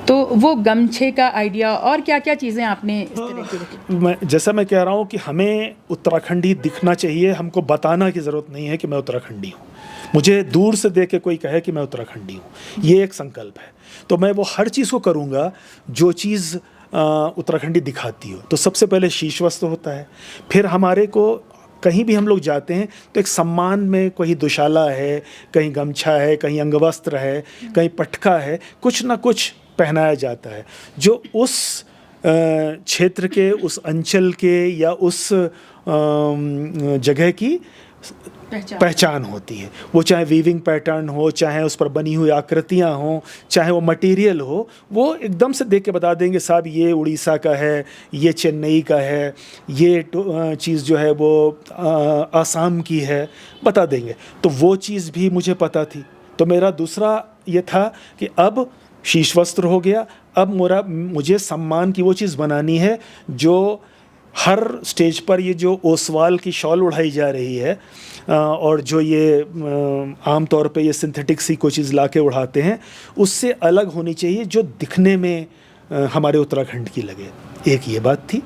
Speaker 3: तो वो गमछे का आइडिया और क्या क्या चीज़ें आपने इस तरह की रखी?
Speaker 1: जैसा मैं कह रहा हूँ कि हमें उत्तराखंडी दिखना चाहिए, हमको बताना की ज़रूरत नहीं है कि मैं उत्तराखंडी हूँ। मुझे दूर से देख के कोई कहे कि मैं उत्तराखंडी हूँ, ये एक संकल्प है। तो मैं वो हर चीज़ को करूँगा जो चीज़ उत्तराखंडी दिखाती हो। तो सबसे पहले शीश वस्त्र होता है, फिर हमारे को कहीं भी हम लोग जाते हैं तो एक सम्मान में कहीं दुशाला है, कहीं गमछा है, कहीं अंगवस्त्र है, कहीं पटका है, कुछ ना कुछ पहनाया जाता है जो उस क्षेत्र के, उस अंचल के या उस जगह की पहचान होती है। वो चाहे वीविंग पैटर्न हो, चाहे उस पर बनी हुई आकृतियाँ हों, चाहे वो मटेरियल हो, वो एकदम से देख के बता देंगे साहब ये उड़ीसा का है, ये चेन्नई का है, ये चीज़ जो है वो आसाम की है, बता देंगे। तो वो चीज़ भी मुझे पता थी। तो मेरा दूसरा ये था कि अब शीश वस्त्र हो गया, अब मुझे सम्मान की वो चीज़ बनानी है जो हर स्टेज पर ये जो ओसवाल की शॉल उड़ाई जा रही है और जो ये आम तौर पे ये सिंथेटिक सी कोई चीज़ ला के उड़ाते हैं, उससे अलग होनी चाहिए जो दिखने में हमारे उत्तराखंड की लगे। एक ये बात थी।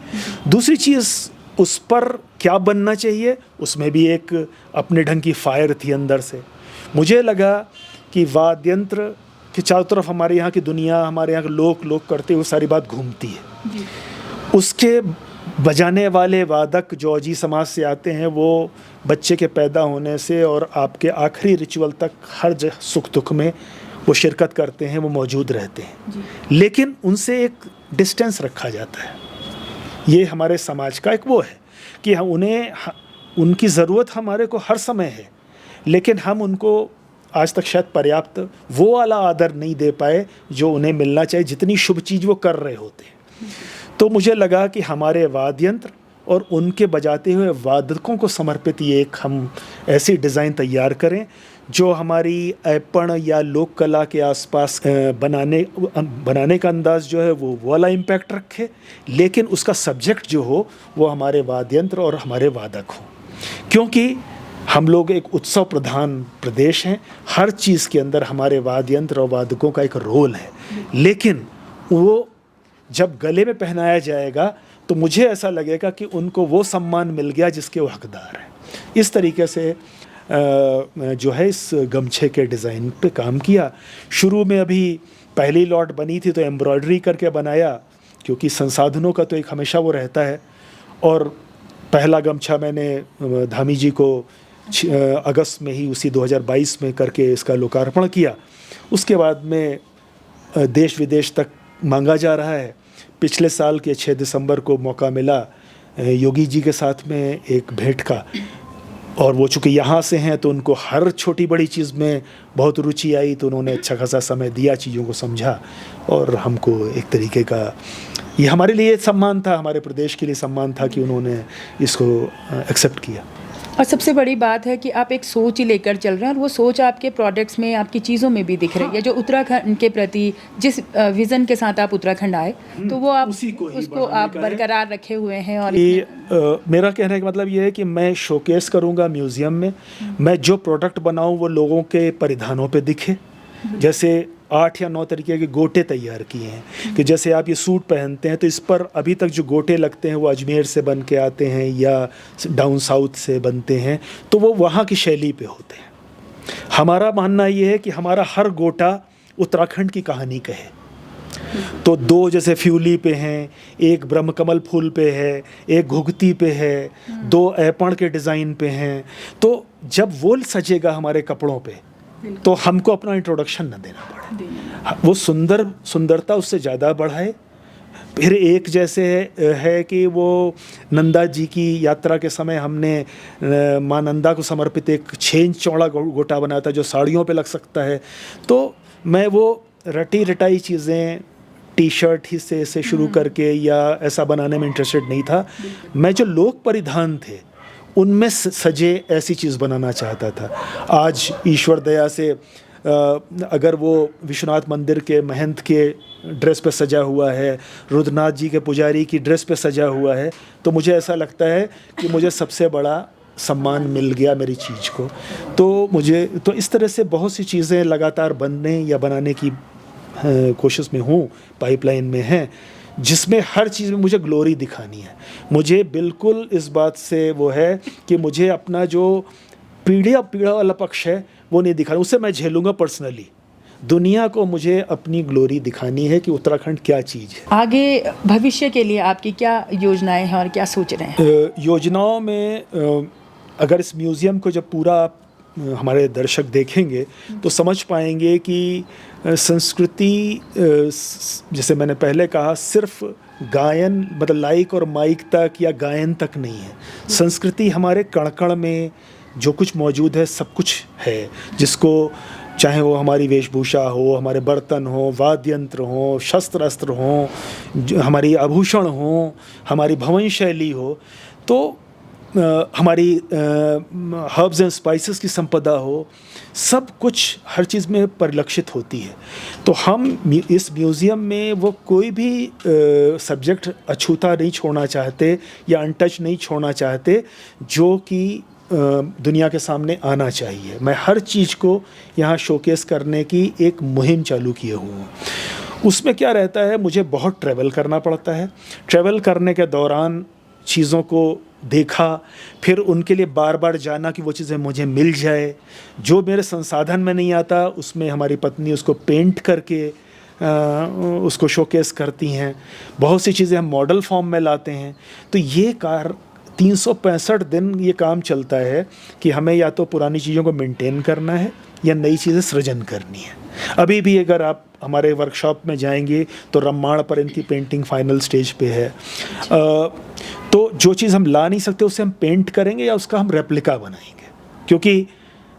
Speaker 1: दूसरी चीज़, उस पर क्या बनना चाहिए, उसमें भी एक अपने ढंग की फायर थी अंदर से। मुझे लगा कि वाद्य यंत्र के चारों तरफ हमारे यहाँ की दुनिया, हमारे यहाँ के लोग करते हुए सारी बात घूमती है। उसके बजाने वाले वादक जो अजी समाज से आते हैं, वो बच्चे के पैदा होने से और आपके आखिरी रिचुअल तक हर सुख दुख में वो शिरकत करते हैं, वो मौजूद रहते हैं, लेकिन उनसे एक डिस्टेंस रखा जाता है। ये हमारे समाज का एक वो है कि उनकी ज़रूरत हमारे को हर समय है, लेकिन हम उनको आज तक शायद पर्याप्त वो वाला आदर नहीं दे पाए जो उन्हें मिलना चाहिए, जितनी शुभ चीज़ वो कर रहे होते हैं। तो मुझे लगा कि हमारे वाद्य यंत्र और उनके बजाते हुए वादकों को समर्पित ये एक हम ऐसी डिज़ाइन तैयार करें जो हमारी ऐपण या लोक कला के आसपास बनाने का अंदाज़ जो है वो वाला इम्पैक्ट रखे, लेकिन उसका सब्जेक्ट जो हो वो हमारे वाद्य यंत्र और हमारे वादक हों। क्योंकि हम लोग एक उत्सव प्रधान प्रदेश हैं, हर चीज़ के अंदर हमारे वाद्य यंत्र और वादकों का एक रोल है, लेकिन वो जब गले में पहनाया जाएगा तो मुझे ऐसा लगेगा कि उनको वो सम्मान मिल गया जिसके वो हकदार हैं। इस तरीके से जो है इस गमछे के डिज़ाइन पे काम किया। शुरू में अभी पहली लॉट बनी थी तो एम्ब्रॉयडरी करके बनाया, क्योंकि संसाधनों का तो एक हमेशा वो रहता है। और पहला गमछा मैंने धामी जी को अगस्त में ही उसी 2022 में करके इसका लोकार्पण किया। उसके बाद में देश विदेश तक मांगा जा रहा है। पिछले साल के 6 दिसंबर को मौका मिला योगी जी के साथ में एक भेंट का, और वो चूँकि यहाँ से हैं तो उनको हर छोटी बड़ी चीज़ में बहुत रुचि आई, तो उन्होंने अच्छा खासा समय दिया, चीज़ों को समझा, और हमको एक तरीके का ये हमारे लिए सम्मान था, हमारे प्रदेश के लिए सम्मान था कि उन्होंने इसको एक्सेप्ट किया।
Speaker 3: और सबसे बड़ी बात है कि आप एक सोच ही लेकर चल रहे हैं, और वो सोच आपके प्रोडक्ट्स में, आपकी चीज़ों में भी दिख रही है। जो उत्तराखंड के प्रति जिस विज़न के साथ आप उत्तराखंड आए, तो वो आप उसको आप बरकरार रखे हुए हैं। और
Speaker 1: मेरा कहने का मतलब ये है कि मैं शोकेस करूँगा म्यूज़ियम में, मैं जो प्रोडक्ट बनाऊँ वो लोगों के परिधानों पे दिखे। जैसे 8 या 9 तरीके के गोटे तैयार किए हैं कि जैसे आप ये सूट पहनते हैं तो इस पर अभी तक जो गोटे लगते हैं वो अजमेर से बन के आते हैं या डाउन साउथ से बनते हैं, तो वो वहाँ की शैली पे होते हैं। हमारा मानना ये है कि हमारा हर गोटा उत्तराखंड की कहानी कहे। तो 2 जैसे फ्यूली पे हैं, एक ब्रह्मकमल फूल पे है, एक घुघती पे है, 2 ऐपण के डिज़ाइन पे हैं। तो जब वो सजेगा हमारे कपड़ों पे तो हमको अपना इंट्रोडक्शन न देना पड़े, वो सुंदरता उससे ज़्यादा बढ़ाए। फिर एक जैसे है कि वो नंदा जी की यात्रा के समय हमने माँ नंदा को समर्पित एक 6 इंच चौड़ा गोटा बनाया था जो साड़ियों पे लग सकता है। तो मैं वो रटी रटाई चीज़ें टी शर्ट ही से शुरू करके या ऐसा बनाने में इंटरेस्टेड नहीं था। मैं जो लोक परिधान थे उनमें सजे ऐसी चीज़ बनाना चाहता था। आज ईश्वर दया से अगर वो विश्वनाथ मंदिर के महंत के ड्रेस पे सजा हुआ है, रुद्रनाथ जी के पुजारी की ड्रेस पे सजा हुआ है, तो मुझे ऐसा लगता है कि मुझे सबसे बड़ा सम्मान मिल गया मेरी चीज़ को। तो इस तरह से बहुत सी चीज़ें लगातार बनने या बनाने की कोशिश में हूँ, पाइपलाइन में हैं, जिसमें हर चीज़ में मुझे ग्लोरी दिखानी है। मुझे बिल्कुल इस बात से वो है कि मुझे अपना जो पीड़ा वाला पक्ष है वो नहीं दिखाना, उससे मैं झेलूँगा पर्सनली। दुनिया को मुझे अपनी ग्लोरी दिखानी है कि उत्तराखंड क्या चीज़ है।
Speaker 3: आगे भविष्य के लिए आपकी क्या योजनाएं हैं और क्या सोच रहे हैं?
Speaker 1: योजनाओं में अगर इस म्यूज़ियम को जब पूरा हमारे दर्शक देखेंगे तो समझ पाएंगे कि संस्कृति, जैसे मैंने पहले कहा, सिर्फ गायन मतलब लाइक और माइक तक या गायन तक नहीं है। संस्कृति हमारे कण कण में जो कुछ मौजूद है सब कुछ है, जिसको चाहे वो हमारी वेशभूषा हो, हमारे बर्तन हो, वाद्य यंत्र हो, शस्त्र अस्त्र हो, हमारी आभूषण हो, हमारी भवन शैली हो, तो हमारी हर्ब्स एंड स्पाइसेस की संपदा हो, सब कुछ हर चीज़ में परिलक्षित होती है। तो हम इस म्यूज़ियम में वो कोई भी सब्जेक्ट अछूता नहीं छोड़ना चाहते या अनटच नहीं छोड़ना चाहते जो कि दुनिया के सामने आना चाहिए। मैं हर चीज़ को यहाँ शोकेस करने की एक मुहिम चालू किए हुए हूँ। उसमें क्या रहता है, मुझे बहुत ट्रैवल करना पड़ता है। ट्रैवल करने के दौरान चीज़ों को देखा, फिर उनके लिए बार बार जाना कि वो चीज़ें मुझे मिल जाए। जो मेरे संसाधन में नहीं आता उसमें हमारी पत्नी उसको पेंट करके उसको शोकेस करती हैं। बहुत सी चीज़ें हम मॉडल फॉर्म में लाते हैं। तो ये 365 दिन ये काम चलता है कि हमें या तो पुरानी चीज़ों को मेंटेन करना है या नई चीज़ें सृजन करनी है। अभी भी अगर आप हमारे वर्कशॉप में जाएंगे तो रम्माण पर इनकी पेंटिंग फाइनल स्टेज पे है। तो जो चीज़ हम ला नहीं सकते उसे हम पेंट करेंगे या उसका हम रेप्लिका बनाएंगे, क्योंकि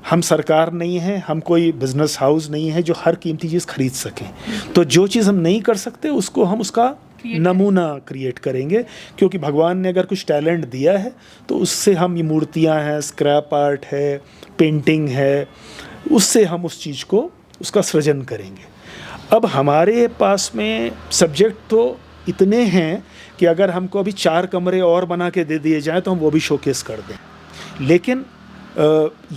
Speaker 1: हम सरकार नहीं है, हम कोई बिजनेस हाउस नहीं है जो हर कीमती चीज़ खरीद सकें। तो जो चीज़ हम नहीं कर सकते उसको हम उसका नमूना क्रिएट करेंगे, क्योंकि भगवान ने अगर कुछ टैलेंट दिया है तो उससे हम, ये मूर्तियाँ हैं, स्क्रैप आर्ट है, पेंटिंग है, उससे हम उस चीज़ को उसका सृजन करेंगे। अब हमारे पास में सब्जेक्ट तो इतने हैं कि अगर हमको अभी 4 कमरे और बना के दे दिए जाएँ तो हम वो भी शोकेस कर दें। लेकिन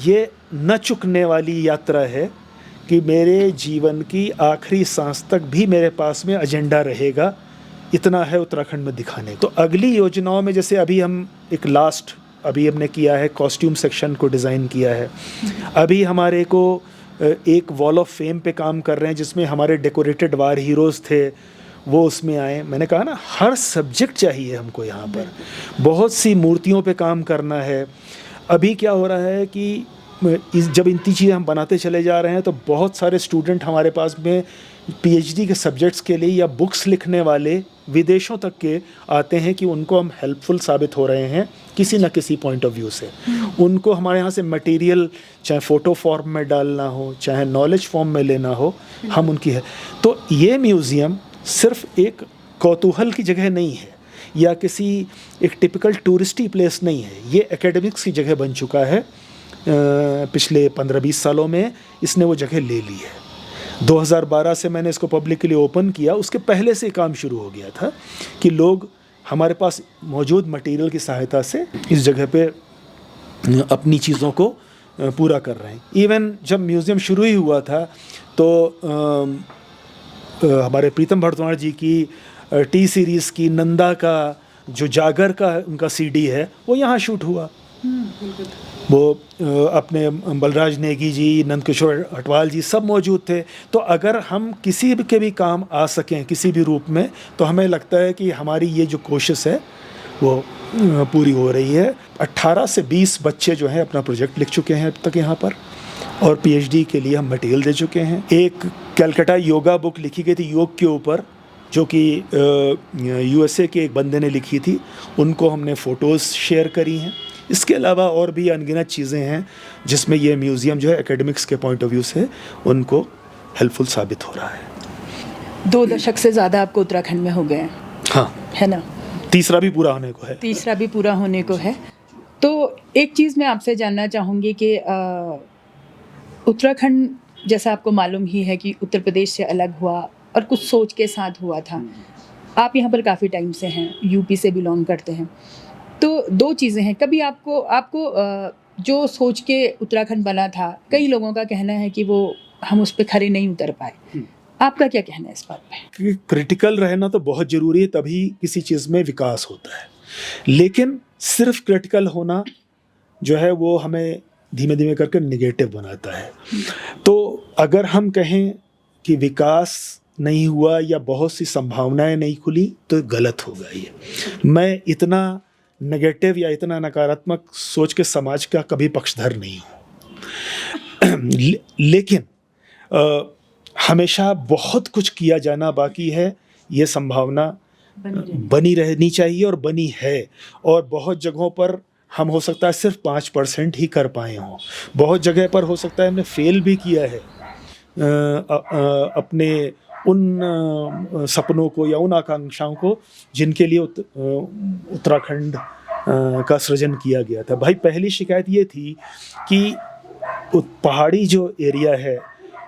Speaker 1: ये न चुकने वाली यात्रा है कि मेरे जीवन की आखिरी सांस तक भी मेरे पास में एजेंडा रहेगा। इतना है उत्तराखंड में दिखाने को। तो अगली योजनाओं में जैसे अभी हम एक लास्ट अभी हमने किया है, कॉस्ट्यूम सेक्शन को डिज़ाइन किया है। अभी हमारे को एक वॉल ऑफ फेम पे काम कर रहे हैं जिसमें हमारे डेकोरेटेड वार हीरोज़ थे, वो उसमें आए। मैंने कहा ना, हर सब्जेक्ट चाहिए हमको यहाँ पर। बहुत सी मूर्तियों पे काम करना है। अभी क्या हो रहा है कि जब इतनी चीज़ें हम बनाते चले जा रहे हैं तो बहुत सारे स्टूडेंट हमारे पास में पीएचडी के सब्जेक्ट्स के लिए या बुक्स लिखने वाले विदेशों तक के आते हैं कि उनको हम हेल्पफुल साबित हो रहे हैं किसी न किसी पॉइंट ऑफ व्यू से। उनको हमारे यहाँ से मटेरियल चाहे फ़ोटो फॉर्म में डालना हो, चाहे नॉलेज फॉर्म में लेना हो, हम उनकी है। तो ये म्यूज़ियम सिर्फ एक कौतूहल की जगह नहीं है या किसी एक टिपिकल टूरिस्टी प्लेस नहीं है। ये एकेडमिक्स की जगह बन चुका है। पिछले 15-20 सालों में इसने वो जगह ले ली है। 2012 से मैंने इसको पब्लिक के लिए ओपन किया, उसके पहले से काम शुरू हो गया था कि लोग हमारे पास मौजूद मटेरियल की सहायता से इस जगह पे अपनी चीज़ों को पूरा कर रहे हैं। इवन जब म्यूज़ियम शुरू ही हुआ था तो हमारे प्रीतम भरद्वाज जी की टी सीरीज़ की नंदा का जो जागर का उनका सीडी है वो यहाँ शूट हुआ। वो अपने बलराज नेगी जी, नंदकिशोर हटवाल जी सब मौजूद थे। तो अगर हम किसी भी के भी काम आ सकें किसी भी रूप में, तो हमें लगता है कि हमारी ये जो कोशिश है वो पूरी हो रही है। 18 से 20 बच्चे जो हैं अपना प्रोजेक्ट लिख चुके हैं अब तक यहाँ पर, और पीएचडी के लिए हम मटेरियल दे चुके हैं। एक कलकत्ता योगा बुक लिखी गई थी योग के ऊपर, जो कि यूएसए के एक बंदे ने लिखी थी, उनको हमने फ़ोटोज़ शेयर करी हैं। इसके अलावा और भी अनगिनत चीज़ें हैं जिसमें ये म्यूज़ियम जो है एकेडमिक्स के पॉइंट ऑफ व्यू से उनको हेल्पफुल साबित हो रहा है।
Speaker 3: 2 दशक से ज़्यादा आपको उत्तराखंड में हो गए हैं।
Speaker 1: हाँ,
Speaker 3: है ना?
Speaker 1: तीसरा भी पूरा होने को है।
Speaker 3: तीसरा भी पूरा होने को है। तो एक चीज़ मैं आपसे जानना चाहूँगी कि उत्तराखंड, जैसा आपको मालूम ही है कि उत्तर प्रदेश से अलग हुआ और कुछ सोच के साथ हुआ था। आप यहाँ पर काफ़ी टाइम से हैं, यूपी से बिलोंग करते हैं। तो 2 चीज़ें हैं, कभी आपको जो सोच के उत्तराखंड बना था, कई लोगों का कहना है कि वो हम उस पर खरे नहीं उतर पाए। आपका क्या कहना है इस बात पे?
Speaker 1: क्रिटिकल रहना तो बहुत ज़रूरी है, तभी किसी चीज़ में विकास होता है। लेकिन सिर्फ क्रिटिकल होना जो है वो हमें धीमे धीमे करके निगेटिव बनाता है। तो अगर हम कहें कि विकास नहीं हुआ या बहुत सी संभावनाएं नहीं खुली तो गलत होगा ये। मैं इतना नेगेटिव या इतना नकारात्मक सोच के समाज का कभी पक्षधर नहीं हूँ। लेकिन हमेशा बहुत कुछ किया जाना बाकी है, ये संभावना बनी रहनी चाहिए और बनी है। और बहुत जगहों पर हम हो सकता है सिर्फ 5% ही कर पाए हों, बहुत जगह पर हो सकता है हमने फेल भी किया है अपने उन सपनों को या उन आकांक्षाओं को जिनके लिए उत्तराखंड का सृजन किया गया था। भाई पहली शिकायत ये थी कि पहाड़ी जो एरिया है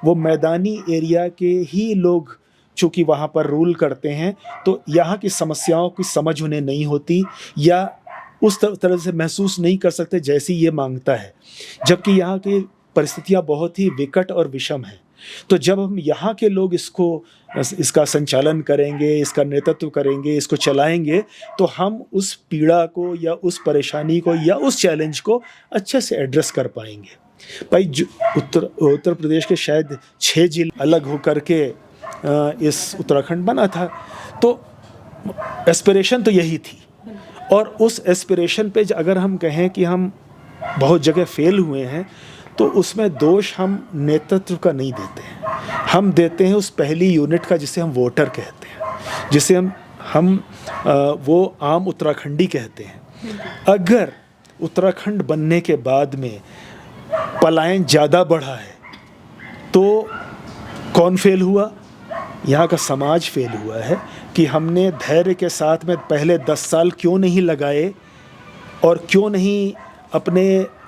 Speaker 1: वो मैदानी एरिया के ही लोग चूँकि वहाँ पर रूल करते हैं, तो यहाँ की समस्याओं की समझ उन्हें नहीं होती या उस तरह से महसूस नहीं कर सकते जैसी ये मांगता है, जबकि यहाँ की परिस्थितियाँ बहुत ही विकट और विषम हैं। तो जब हम यहाँ के लोग इसका संचालन करेंगे, इसका नेतृत्व करेंगे, इसको चलाएंगे, तो हम उस पीड़ा को या उस परेशानी को या उस चैलेंज को अच्छे से एड्रेस कर पाएंगे। भाई उत्तर प्रदेश के शायद 6 जिले अलग होकर के इस उत्तराखंड बना था, तो एस्पिरेशन तो यही थी। और उस एस्पिरेशन पे अगर हम कहें कि हम बहुत जगह फेल हुए हैं, तो उसमें दोष हम नेतृत्व का नहीं देते हैं, हम देते हैं उस पहली यूनिट का जिसे हम वोटर कहते हैं, जिसे हम वो आम उत्तराखंडी कहते हैं। अगर उत्तराखंड बनने के बाद में पलायन ज़्यादा बढ़ा है तो कौन फेल हुआ? यहाँ का समाज फेल हुआ है कि हमने धैर्य के साथ में पहले 10 साल क्यों नहीं लगाए और क्यों नहीं अपने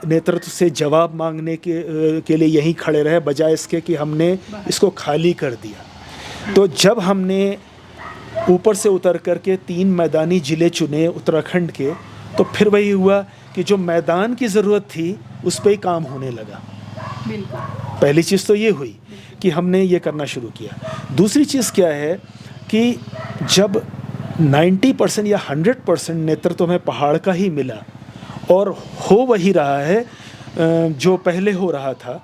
Speaker 1: नेतृत्व से जवाब मांगने के लिए यहीं खड़े रहे, बजाय इसके कि हमने इसको खाली कर दिया। तो जब हमने ऊपर से उतर करके 3 मैदानी ज़िले चुने उत्तराखंड के, तो फिर वही हुआ कि जो मैदान की ज़रूरत थी उस पर ही काम होने लगा। पहली चीज़ तो ये हुई कि हमने ये करना शुरू किया। दूसरी चीज़ क्या है कि जब 90% या 100% नेतृत्व में पहाड़ का ही मिला और हो वही रहा है जो पहले हो रहा था,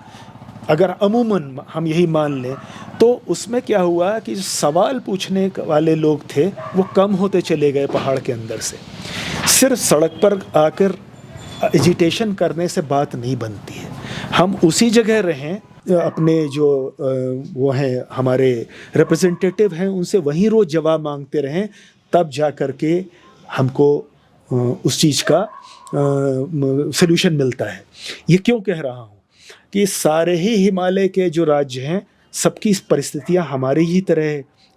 Speaker 1: अगर अमूमन हम यही मान लें, तो उसमें क्या हुआ कि सवाल पूछने वाले लोग थे वो कम होते चले गए पहाड़ के अंदर से। सिर्फ सड़क पर आकर एजिटेशन करने से बात नहीं बनती है। हम उसी जगह रहें, अपने जो वो हैं हमारे रिप्रेजेंटेटिव हैं उनसे वहीं रोज़ जवाब मांगते रहें, तब जा कर के हमको उस चीज़ का सल्यूशन मिलता है। ये क्यों कह रहा हूँ कि सारे ही हिमालय के जो राज्य हैं सबकी परिस्थितियाँ हमारी ही तरह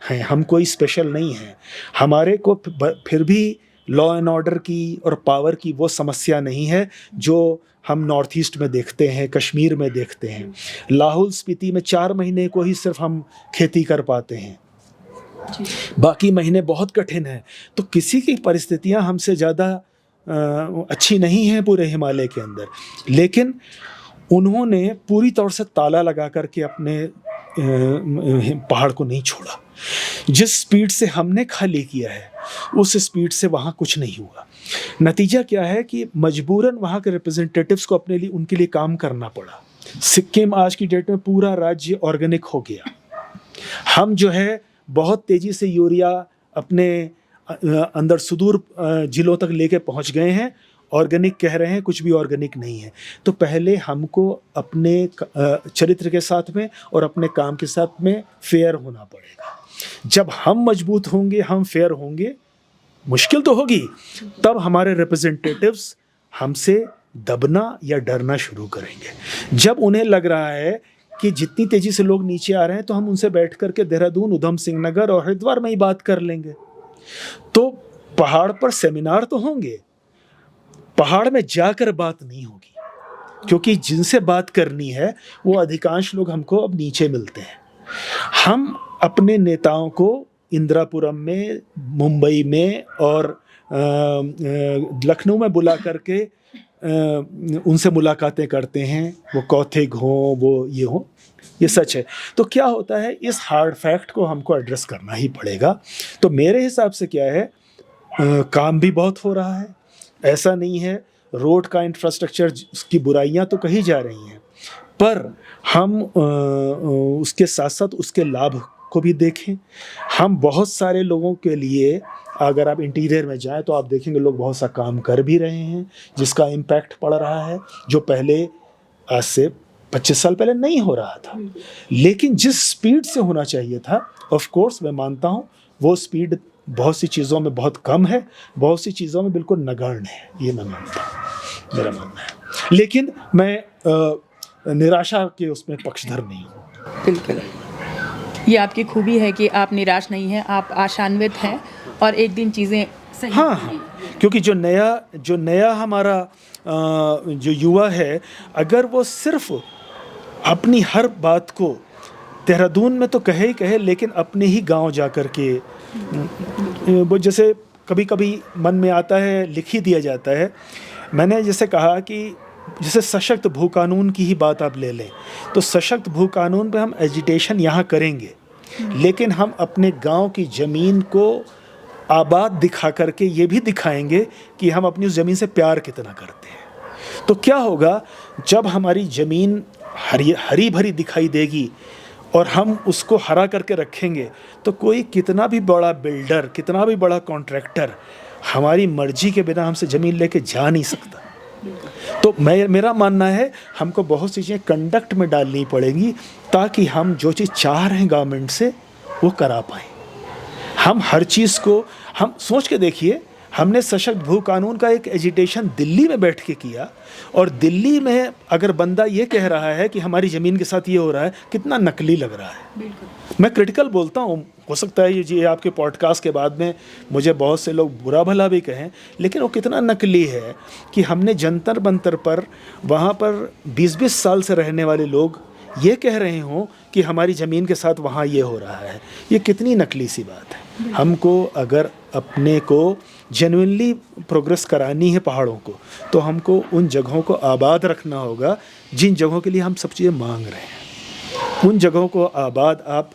Speaker 1: हैं, हम कोई स्पेशल नहीं हैं। हमारे को फिर भी लॉ एंड ऑर्डर की और पावर की वो समस्या नहीं है जो हम नॉर्थ ईस्ट में देखते हैं, कश्मीर में देखते हैं। लाहौल स्पीति में 4 महीने को ही सिर्फ हम खेती कर पाते हैं, बाकी महीने बहुत कठिन हैं। तो किसी की परिस्थितियां हमसे ज़्यादा अच्छी नहीं हैं पूरे हिमालय के अंदर, लेकिन उन्होंने पूरी तौर से ताला लगा करके अपने पहाड़ को नहीं छोड़ा। जिस स्पीड से हमने खाली किया है उस स्पीड से वहाँ कुछ नहीं हुआ। नतीजा क्या है कि मजबूरन वहाँ के रिप्रेजेंटेटिव्स को अपने लिए उनके लिए काम करना पड़ा। सिक्किम आज की डेट में पूरा राज्य ऑर्गेनिक हो गया। हम जो है बहुत तेज़ी से यूरिया अपने अंदर सुदूर जिलों तक लेके पहुँच गए हैं, ऑर्गेनिक कह रहे हैं, कुछ भी ऑर्गेनिक नहीं है। तो पहले हमको अपने चरित्र के साथ में और अपने काम के साथ में फेयर होना पड़ेगा। जब हम मजबूत होंगे, हम फेयर होंगे, मुश्किल तो होगी, तब हमारे रिप्रेजेंटेटिव्स हमसे दबना या डरना शुरू करेंगे। जब उन्हें लग रहा है कि जितनी तेज़ी से लोग नीचे आ रहे हैं तो हम उनसे बैठ करके देहरादून, उधम सिंह नगर और हरिद्वार में ही बात कर लेंगे। तो पहाड़ पर सेमिनार तो होंगे, पहाड़ में जाकर बात नहीं होगी, क्योंकि जिनसे बात करनी है वो अधिकांश लोग हमको अब नीचे मिलते हैं। हम अपने नेताओं को इंदिरापुरम में, मुंबई में और लखनऊ में बुला करके उनसे मुलाकातें करते हैं, वो कौथिग हों, वो ये हों, ये सच है। तो क्या होता है, इस हार्ड फैक्ट को हमको एड्रेस करना ही पड़ेगा। तो मेरे हिसाब से क्या है, काम भी बहुत हो रहा है, ऐसा नहीं है। रोड का इंफ्रास्ट्रक्चर की बुराइयां तो कही जा रही हैं, पर हम उसके साथ साथ उसके लाभ को भी देखें। हम बहुत सारे लोगों के लिए, अगर आप इंटीरियर में जाएं तो आप देखेंगे लोग बहुत सा काम कर भी रहे हैं जिसका इम्पैक्ट पड़ रहा है, जो पहले आज से 25 साल पहले नहीं हो रहा था। लेकिन जिस स्पीड से होना चाहिए था, ऑफ कोर्स मैं मानता हूँ वो स्पीड बहुत सी चीज़ों में बहुत कम है, बहुत सी चीज़ों में बिल्कुल नगण्य है, ये मैं मानता हूँ, मेरा मानना है। लेकिन मैं निराशा के उसमें पक्षधर नहीं हूँ।
Speaker 3: बिल्कुल, ये आपकी खूबी है कि आप निराश नहीं हैं, आप आशान्वित हैं और एक दिन चीज़ें सही
Speaker 1: हाँ
Speaker 3: होंगी।
Speaker 1: हाँ, क्योंकि जो नया हमारा जो युवा है, अगर वो सिर्फ अपनी हर बात को देहरादून में तो कहे ही कहे, लेकिन अपने ही गांव जा कर के वो जैसे कभी कभी मन में आता है लिख ही दिया जाता है। मैंने जैसे कहा कि जैसे सशक्त भू कानून की ही बात आप ले लें, तो सशक्त भू कानून पे हम एजिटेशन यहाँ करेंगे, लेकिन हम अपने गांव की ज़मीन को आबाद दिखा करके ये भी दिखाएंगे कि हम अपनी उस ज़मीन से प्यार कितना करते हैं। तो क्या होगा, जब हमारी ज़मीन हरी भरी दिखाई देगी और हम उसको हरा करके रखेंगे, तो कोई कितना भी बड़ा बिल्डर, कितना भी बड़ा कॉन्ट्रैक्टर हमारी मर्जी के बिना हमसे ज़मीन लेके जा नहीं सकता। तो मेरा मानना है हमको बहुत सी चीज़ें कंडक्ट में डालनी पड़ेंगी ताकि हम जो चीज़ चाह रहे हैं गवर्नमेंट से वो करा पाएँ। हम हर चीज़ को, हम सोच के देखिए, हमने सशक्त भू कानून का एक एजिटेशन दिल्ली में बैठ के किया, और दिल्ली में अगर बंदा ये कह रहा है कि हमारी ज़मीन के साथ ये हो रहा है, कितना नकली लग रहा है। मैं क्रिटिकल बोलता हूँ, हो सकता है ये आपके पॉडकास्ट के बाद में मुझे बहुत से लोग बुरा भला भी कहें, लेकिन वो कितना नकली है कि हमने जंतर मंतर पर, वहाँ पर 20-20 साल से रहने वाले लोग ये कह रहे हों कि हमारी ज़मीन के साथ वहाँ ये हो रहा है। ये कितनी नकली सी बात है। हमको अगर अपने को जेन्युइनली प्रोग्रेस करानी है पहाड़ों को, तो हमको उन जगहों को आबाद रखना होगा जिन जगहों के लिए हम सब चीज़ें मांग रहे हैं। उन जगहों को आबाद आप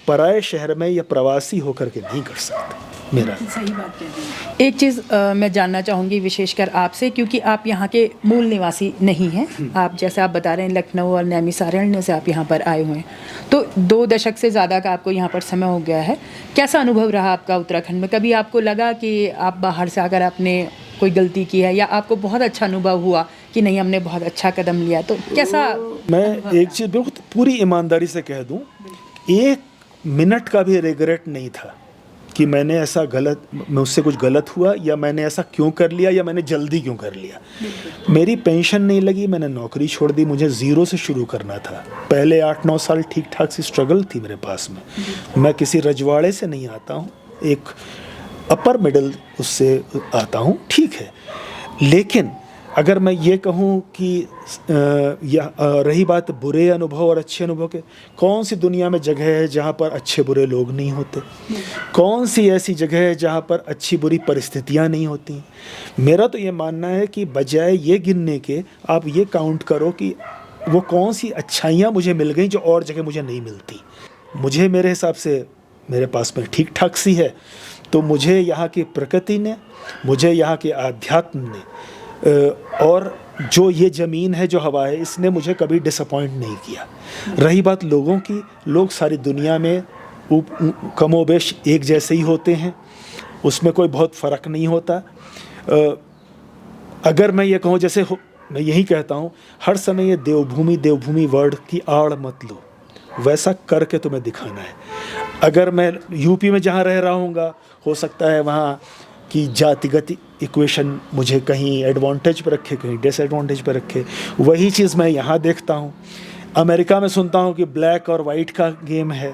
Speaker 1: पराए शहर में या प्रवासी होकर के नहीं कर सकते। मेरा
Speaker 3: सही बात कह रही हैं। एक चीज़ मैं जानना चाहूँगी विशेषकर आपसे, क्योंकि आप यहाँ के मूल निवासी नहीं हैं। आप जैसे आप बता रहे हैं लखनऊ और नैमिषारण्य से आप यहाँ पर आए हुए हैं, तो 2 दशक से ज़्यादा का आपको यहाँ पर समय हो गया है। कैसा अनुभव रहा आपका उत्तराखंड में? कभी आपको लगा कि आप बाहर से आकर आपने कोई गलती की है, या आपको बहुत अच्छा अनुभव हुआ कि नहीं हमने बहुत अच्छा कदम लिया? तो कैसा?
Speaker 1: मैं एक चीज़ बहुत पूरी ईमानदारी से कह दूँ, 1 मिनट का भी रिग्रेट नहीं था कि मैंने ऐसा मुझसे कुछ गलत हुआ, या मैंने ऐसा क्यों कर लिया, या मैंने जल्दी क्यों कर लिया। मेरी पेंशन नहीं लगी, मैंने नौकरी छोड़ दी, मुझे ज़ीरो से शुरू करना था। पहले 8-9 साल ठीक ठाक सी स्ट्रगल थी मेरे पास में। मैं किसी रजवाड़े से नहीं आता हूँ, एक अपर मिडिल उससे आता हूँ, ठीक है। लेकिन अगर मैं ये कहूँ कि रही बात बुरे अनुभव और अच्छे अनुभव के, कौन सी दुनिया में जगह है जहाँ पर अच्छे बुरे लोग नहीं होते? कौन सी ऐसी जगह है जहाँ पर अच्छी बुरी परिस्थितियाँ नहीं होती? मेरा तो ये मानना है कि बजाय ये गिनने के, आप ये काउंट करो कि वो कौन सी अच्छाइयाँ मुझे मिल गई जो और जगह मुझे नहीं मिलती। मुझे, मेरे हिसाब से मेरे पास में ठीक ठाक सी है, तो मुझे यहाँ की प्रकृति ने, मुझे यहाँ के आध्यात्म ने, और जो ये ज़मीन है, जो हवा है, इसने मुझे कभी डिसअपॉइंट नहीं किया। रही बात लोगों की, लोग सारी दुनिया में कमोबेश एक जैसे ही होते हैं, उसमें कोई बहुत फ़र्क नहीं होता। अगर मैं ये कहूँ, जैसे मैं यही कहता हूँ हर समय, ये देवभूमि वर्ड की आड़ मत लो, वैसा करके तुम्हें दिखाना है। अगर मैं यूपी में जहाँ रह रहा हूँगा, हो सकता है वहाँ कि जातिगत इक्वेशन मुझे कहीं एडवांटेज पर रखे, कहीं डिसएडवांटेज पर रखे। वही चीज़ मैं यहाँ देखता हूँ। अमेरिका में सुनता हूँ कि ब्लैक और वाइट का गेम है,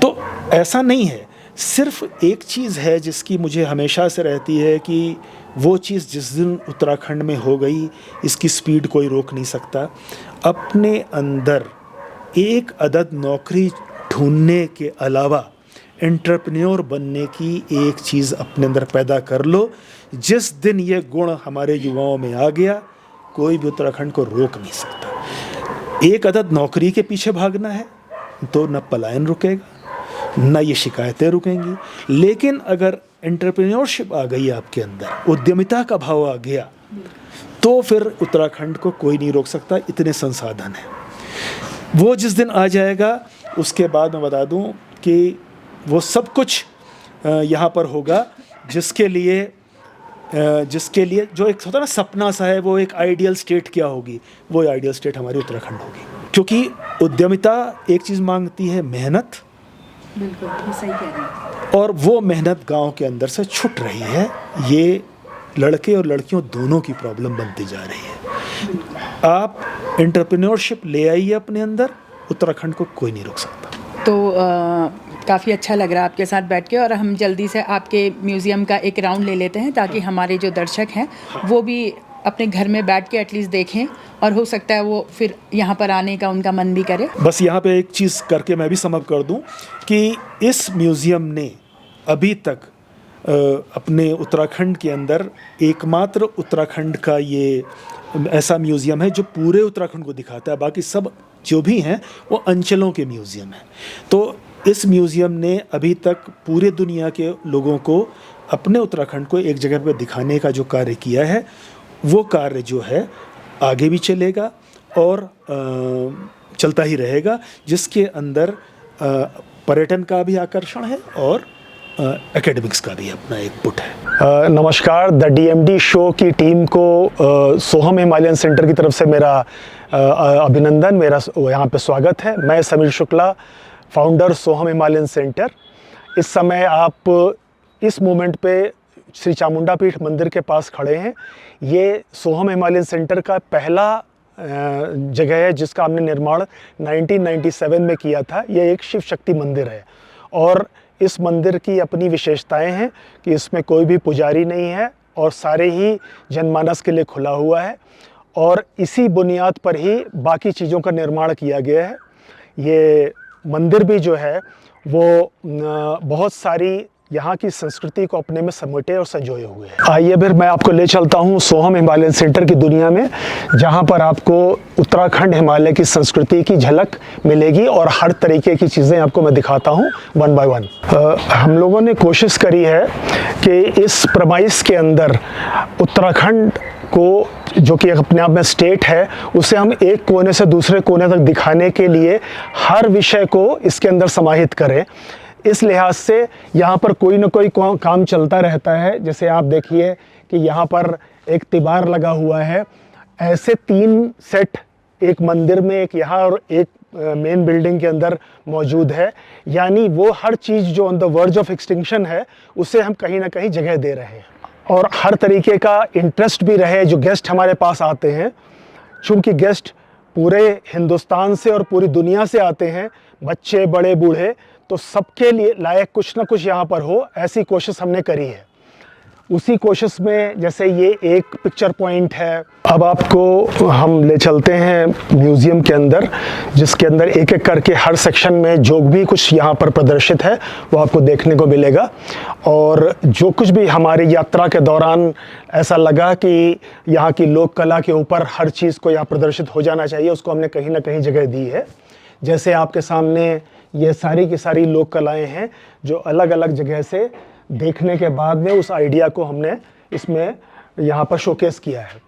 Speaker 1: तो ऐसा नहीं है। सिर्फ एक चीज़ है जिसकी मुझे हमेशा से रहती है कि वो चीज़ जिस दिन उत्तराखंड में हो गई, इसकी स्पीड कोई रोक नहीं सकता। अपने अंदर एक अदद नौकरी ढूंढने के अलावा एंटरप्रेन्योर बनने की एक चीज़ अपने अंदर पैदा कर लो। जिस दिन ये गुण हमारे युवाओं में आ गया, कोई भी उत्तराखंड को रोक नहीं सकता। एक अदद नौकरी के पीछे भागना है तो न पलायन रुकेगा, न ये शिकायतें रुकेंगी। लेकिन अगर एंटरप्रेन्योरशिप आ गई आपके अंदर, उद्यमिता का भाव आ गया, तो फिर उत्तराखंड को कोई नहीं रोक सकता, इतने संसाधन हैं। वो जिस दिन आ जाएगा उसके बाद मैं बता दूं कि वो सब कुछ यहाँ पर होगा जिसके लिए जो एक होता है ना सपना सा है, वो एक आइडियल स्टेट क्या होगी, वो आइडियल स्टेट हमारी उत्तराखंड होगी। क्योंकि उद्यमिता एक चीज़ मांगती है मेहनत,
Speaker 3: बिल्कुल ये सही कह रहे हैं।
Speaker 1: और वो मेहनत गांव के अंदर से छूट रही है। ये लड़के और लड़कियों दोनों की प्रॉब्लम बनती जा रही है। आप एंटरप्रेन्योरशिप ले आइए अपने अंदर, उत्तराखंड को कोई नहीं रोक सकता।
Speaker 3: तो काफ़ी अच्छा लग रहा है आपके साथ बैठ के, और हम जल्दी से आपके म्यूज़ियम का एक राउंड ले लेते हैं ताकि हमारे जो दर्शक हैं वो भी अपने घर में बैठ के एटलीस्ट देखें, और हो सकता है वो फिर यहाँ पर आने का उनका मन भी करे।
Speaker 1: बस यहाँ पे एक चीज़ करके मैं भी समअप कर दूँ कि इस म्यूज़ियम ने अभी तक अपने उत्तराखंड के अंदर एकमात्र उत्तराखंड का ये ऐसा म्यूज़ियम है जो पूरे उत्तराखंड को दिखाता है। बाकी सब जो भी हैं वो अंचलों के म्यूज़ियम हैं। तो इस म्यूज़ियम ने अभी तक पूरे दुनिया के लोगों को अपने उत्तराखंड को एक जगह पर दिखाने का जो कार्य किया है, वो कार्य जो है आगे भी चलेगा और चलता ही रहेगा, जिसके अंदर पर्यटन का भी आकर्षण है और एकेडमिक्स का भी अपना एक पुट है।
Speaker 2: नमस्कार, द डीएमडी शो की टीम को सोहम हिमालयन सेंटर की तरफ से मेरा अभिनंदन, मेरा यहाँ पे स्वागत है। मैं समीर शुक्ला, फाउंडर सोहम हिमालयन सेंटर। इस समय आप इस मोमेंट पे श्री चामुंडा पीठ मंदिर के पास खड़े हैं। ये सोहम हिमालयन सेंटर का पहला जगह है जिसका हमने निर्माण 1997 में किया था। ये एक शिव शक्ति मंदिर है और इस मंदिर की अपनी विशेषताएं हैं कि इसमें कोई भी पुजारी नहीं है और सारे ही जनमानस के लिए खुला हुआ है, और इसी बुनियाद पर ही बाकी चीज़ों का निर्माण किया गया है। ये मंदिर भी जो है वो बहुत सारी यहाँ की संस्कृति को अपने में समेटे और संजोए हुए है। आइए फिर मैं आपको ले चलता हूँ सोहम हिमालयन सेंटर की दुनिया में, जहाँ पर आपको उत्तराखंड हिमालय की संस्कृति की झलक मिलेगी और हर तरीके की चीज़ें आपको मैं दिखाता हूँ वन बाय वन। हम लोगों ने कोशिश करी है कि इस प्रमाइस के अंदर उत्तराखंड को, जो कि अपने आप में स्टेट है, उसे हम एक कोने से दूसरे कोने तक दिखाने के लिए हर विषय को इसके अंदर समाहित करें। इस लिहाज से यहाँ पर कोई ना कोई काम चलता रहता है। जैसे आप देखिए कि यहाँ पर एक तिबार लगा हुआ है। ऐसे 3 सेट एक मंदिर में, एक यहाँ और एक मेन बिल्डिंग के अंदर मौजूद है। यानी वो हर चीज़ जो on the verge of extinction है उसे हम कहीं ना कहीं जगह दे रहे हैं, और हर तरीके का इंटरेस्ट भी रहे जो गेस्ट हमारे पास आते हैं। चूँकि गेस्ट पूरे हिंदुस्तान से और पूरी दुनिया से आते हैं, बच्चे बड़े बूढ़े, तो सबके लिए लायक कुछ ना कुछ यहाँ पर हो, ऐसी कोशिश हमने करी है। उसी कोशिश में जैसे ये एक पिक्चर पॉइंट है। अब आपको हम ले चलते हैं म्यूज़ियम के अंदर, जिसके अंदर एक एक करके हर सेक्शन में जो भी कुछ यहाँ पर प्रदर्शित है वो आपको देखने को मिलेगा। और जो कुछ भी हमारी यात्रा के दौरान ऐसा लगा कि यहाँ की लोक कला के ऊपर हर चीज़ को यहाँ प्रदर्शित हो जाना चाहिए, उसको हमने कहीं ना कहीं जगह दी है। जैसे आपके सामने ये सारी की सारी लोक कलाएँ हैं जो अलग अलग जगह से देखने के बाद में उस आइडिया को हमने इसमें यहाँ पर शोकेस किया है।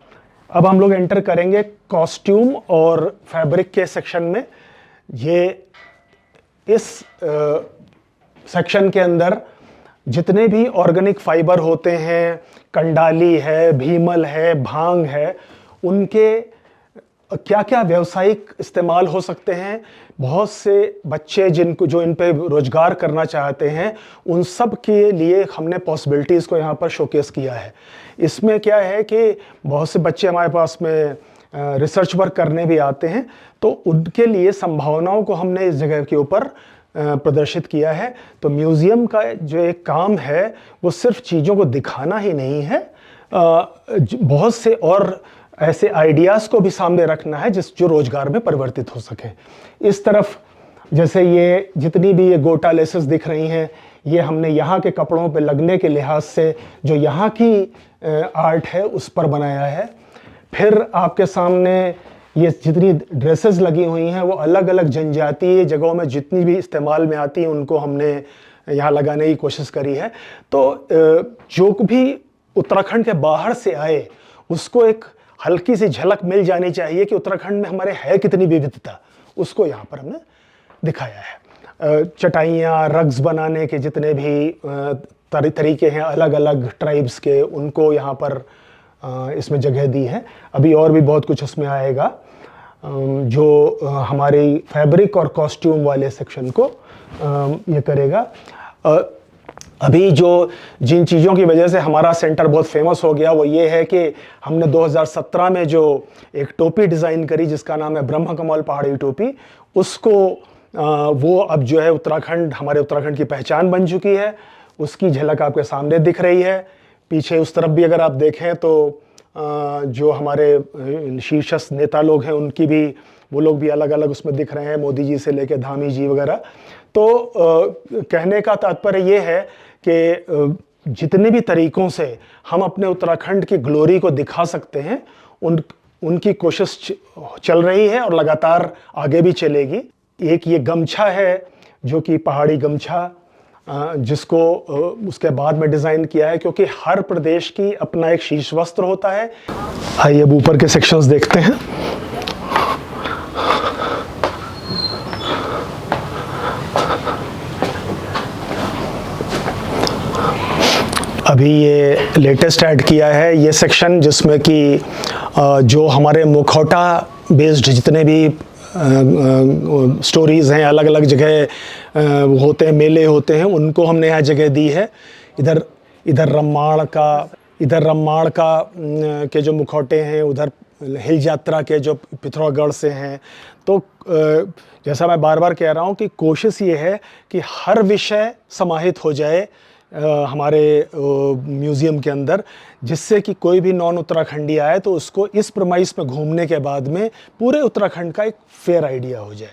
Speaker 2: अब हम लोग एंटर करेंगे कॉस्ट्यूम और फैब्रिक के सेक्शन में। ये इस सेक्शन के अंदर जितने भी ऑर्गेनिक फाइबर होते हैं, कंडाली है, भीमल है, भांग है, उनके क्या क्या व्यावसायिक इस्तेमाल हो सकते हैं। बहुत से बच्चे जो इन पे रोजगार करना चाहते हैं, उन सब के लिए हमने पॉसिबिलिटीज़ को यहाँ पर शोकेस किया है। इसमें क्या है कि बहुत से बच्चे हमारे पास में रिसर्च वर्क करने भी आते हैं, तो उनके लिए संभावनाओं को हमने इस जगह के ऊपर प्रदर्शित किया है। तो म्यूज़ियम का जो एक काम है वो सिर्फ चीज़ों को दिखाना ही नहीं है, बहुत से और ऐसे आइडियाज़ को भी सामने रखना है जो रोजगार में परिवर्तित हो सके। इस तरफ जैसे ये जितनी भी ये गोटा लेसेस दिख रही हैं, ये हमने यहाँ के कपड़ों पे लगने के लिहाज से जो यहाँ की आर्ट है उस पर बनाया है। फिर आपके सामने ये जितनी ड्रेसेस लगी हुई हैं वो अलग अलग जनजातीय जगहों में जितनी भी इस्तेमाल में आती हैं उनको हमने यहाँ लगाने की कोशिश करी है। तो जो भी उत्तराखंड के बाहर से आए उसको एक हल्की सी झलक मिल जानी चाहिए कि उत्तराखंड में हमारे है कितनी विविधता, उसको यहाँ पर हमने दिखाया है। चटाइयाँ, रग्स बनाने के जितने भी तरीके हैं अलग अलग ट्राइब्स के, उनको यहाँ पर इसमें जगह दी है। अभी और भी बहुत कुछ उसमें आएगा जो हमारी फैब्रिक और कॉस्ट्यूम वाले सेक्शन को ये करेगा। अभी जो जिन चीज़ों की वजह से हमारा सेंटर बहुत फेमस हो गया वो ये है कि हमने 2017 में जो एक टोपी डिज़ाइन करी जिसका नाम है ब्रह्म कमल पहाड़ी टोपी, उसको वो अब जो है उत्तराखंड, हमारे उत्तराखंड की पहचान बन चुकी है। उसकी झलक आपके सामने दिख रही है। पीछे उस तरफ भी अगर आप देखें तो जो हमारे शीर्षस्थ नेता लोग हैं उनकी भी, वो लोग भी अलग अलग उसमें दिख रहे हैं, मोदी जी से लेकर धामी जी वगैरह। तो कहने का तात्पर्य ये है कि जितने भी तरीकों से हम अपने उत्तराखंड की ग्लोरी को दिखा सकते हैं उनकी कोशिश चल रही है और लगातार आगे भी चलेगी। एक ये गमछा है जो कि पहाड़ी गमछा, जिसको उसके बाद में डिज़ाइन किया है क्योंकि हर प्रदेश की अपना एक शीर्ष वस्त्र होता है। आइए अब ऊपर के सेक्शंस देखते हैं। अभी ये लेटेस्ट ऐड किया है ये सेक्शन जिसमें कि जो हमारे मुखौटा बेस्ड जितने भी स्टोरीज़ हैं, अलग अलग जगह होते हैं, मेले होते हैं, उनको हमने यहाँ जगह दी है। इधर रम्माण का के जो मुखौटे हैं, उधर हिल यात्रा के जो पिथौरागढ़ से हैं। तो जैसा मैं बार बार कह रहा हूँ कि कोशिश ये है कि हर विषय समाहित हो जाए हमारे म्यूज़ियम के अंदर, जिससे कि कोई भी नॉन उत्तराखंडी आए तो उसको इस प्रमाइस में घूमने के बाद में पूरे उत्तराखंड का एक फेयर आइडिया हो जाए।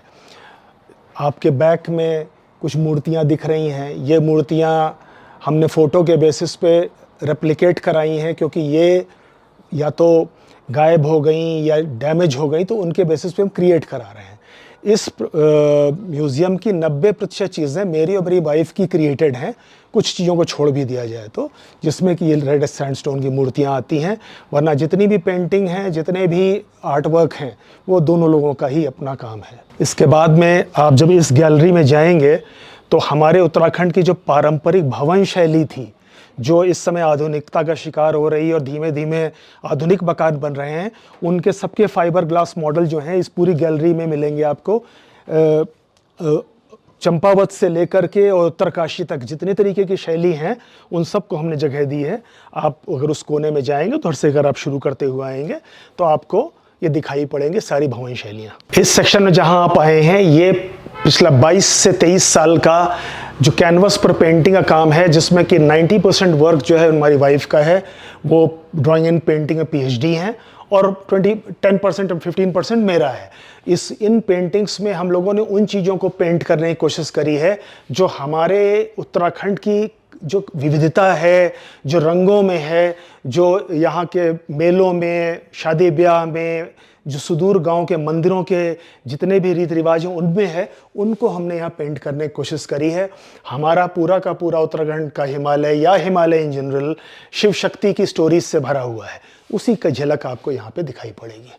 Speaker 2: आपके बैक में कुछ मूर्तियाँ दिख रही हैं। ये मूर्तियाँ हमने फ़ोटो के बेसिस पे रेप्लिकेट कराई हैं क्योंकि ये या तो गायब हो गई या डैमेज हो गई, तो उनके बेसिस पे हम क्रिएट करा रहे हैं। इस म्यूज़ियम की 90% चीज़ें मेरी और मेरी वाइफ की क्रिएटेड हैं, कुछ चीज़ों को छोड़ भी दिया जाए तो, जिसमें कि ये रेड सैंडस्टोन की मूर्तियाँ आती हैं, वरना जितनी भी पेंटिंग हैं, जितने भी आर्ट वर्क हैं, वो दोनों लोगों का ही अपना काम है। इसके बाद में आप जब इस गैलरी में जाएंगे तो हमारे उत्तराखंड की जो पारंपरिक भवन शैली थी, जो इस समय आधुनिकता का शिकार हो रही है और धीमे धीमे आधुनिक मकान बन रहे हैं, उनके सबके फाइबर ग्लास मॉडल जो हैं इस पूरी गैलरी में मिलेंगे आपको। चंपावत से लेकर के और उत्तरकाशी तक जितने तरीके की शैली हैं उन सबको हमने जगह दी है। आप अगर उस कोने में जाएंगे तो से अगर आप शुरू करते हुए आएंगे तो आपको ये दिखाई पड़ेंगे सारी भवन शैलियाँ। इस सेक्शन में जहाँ आप आए हैं ये पिछला 22 से 23 साल का जो कैनवस पर पेंटिंग का काम है, जिसमें कि 90% वर्क जो है हमारी वाइफ का है, वो ड्राइंग एंड पेंटिंग में PhD हैं और 10% और 15% मेरा है। इन पेंटिंग्स में हम लोगों ने उन चीज़ों को पेंट करने की कोशिश करी है जो हमारे उत्तराखंड की जो विविधता है, जो रंगों में है, जो यहाँ के मेलों में, शादी ब्याह में, जो सुदूर गांव के मंदिरों के जितने भी रीति रिवाज हैं उनमें है, उनको हमने यहाँ पेंट करने की कोशिश करी है। हमारा पूरा का पूरा उत्तराखंड का हिमालय या हिमालय इन जनरल शिव शक्ति की स्टोरीज से भरा हुआ है, उसी का झलक आपको यहाँ पे दिखाई पड़ेगी।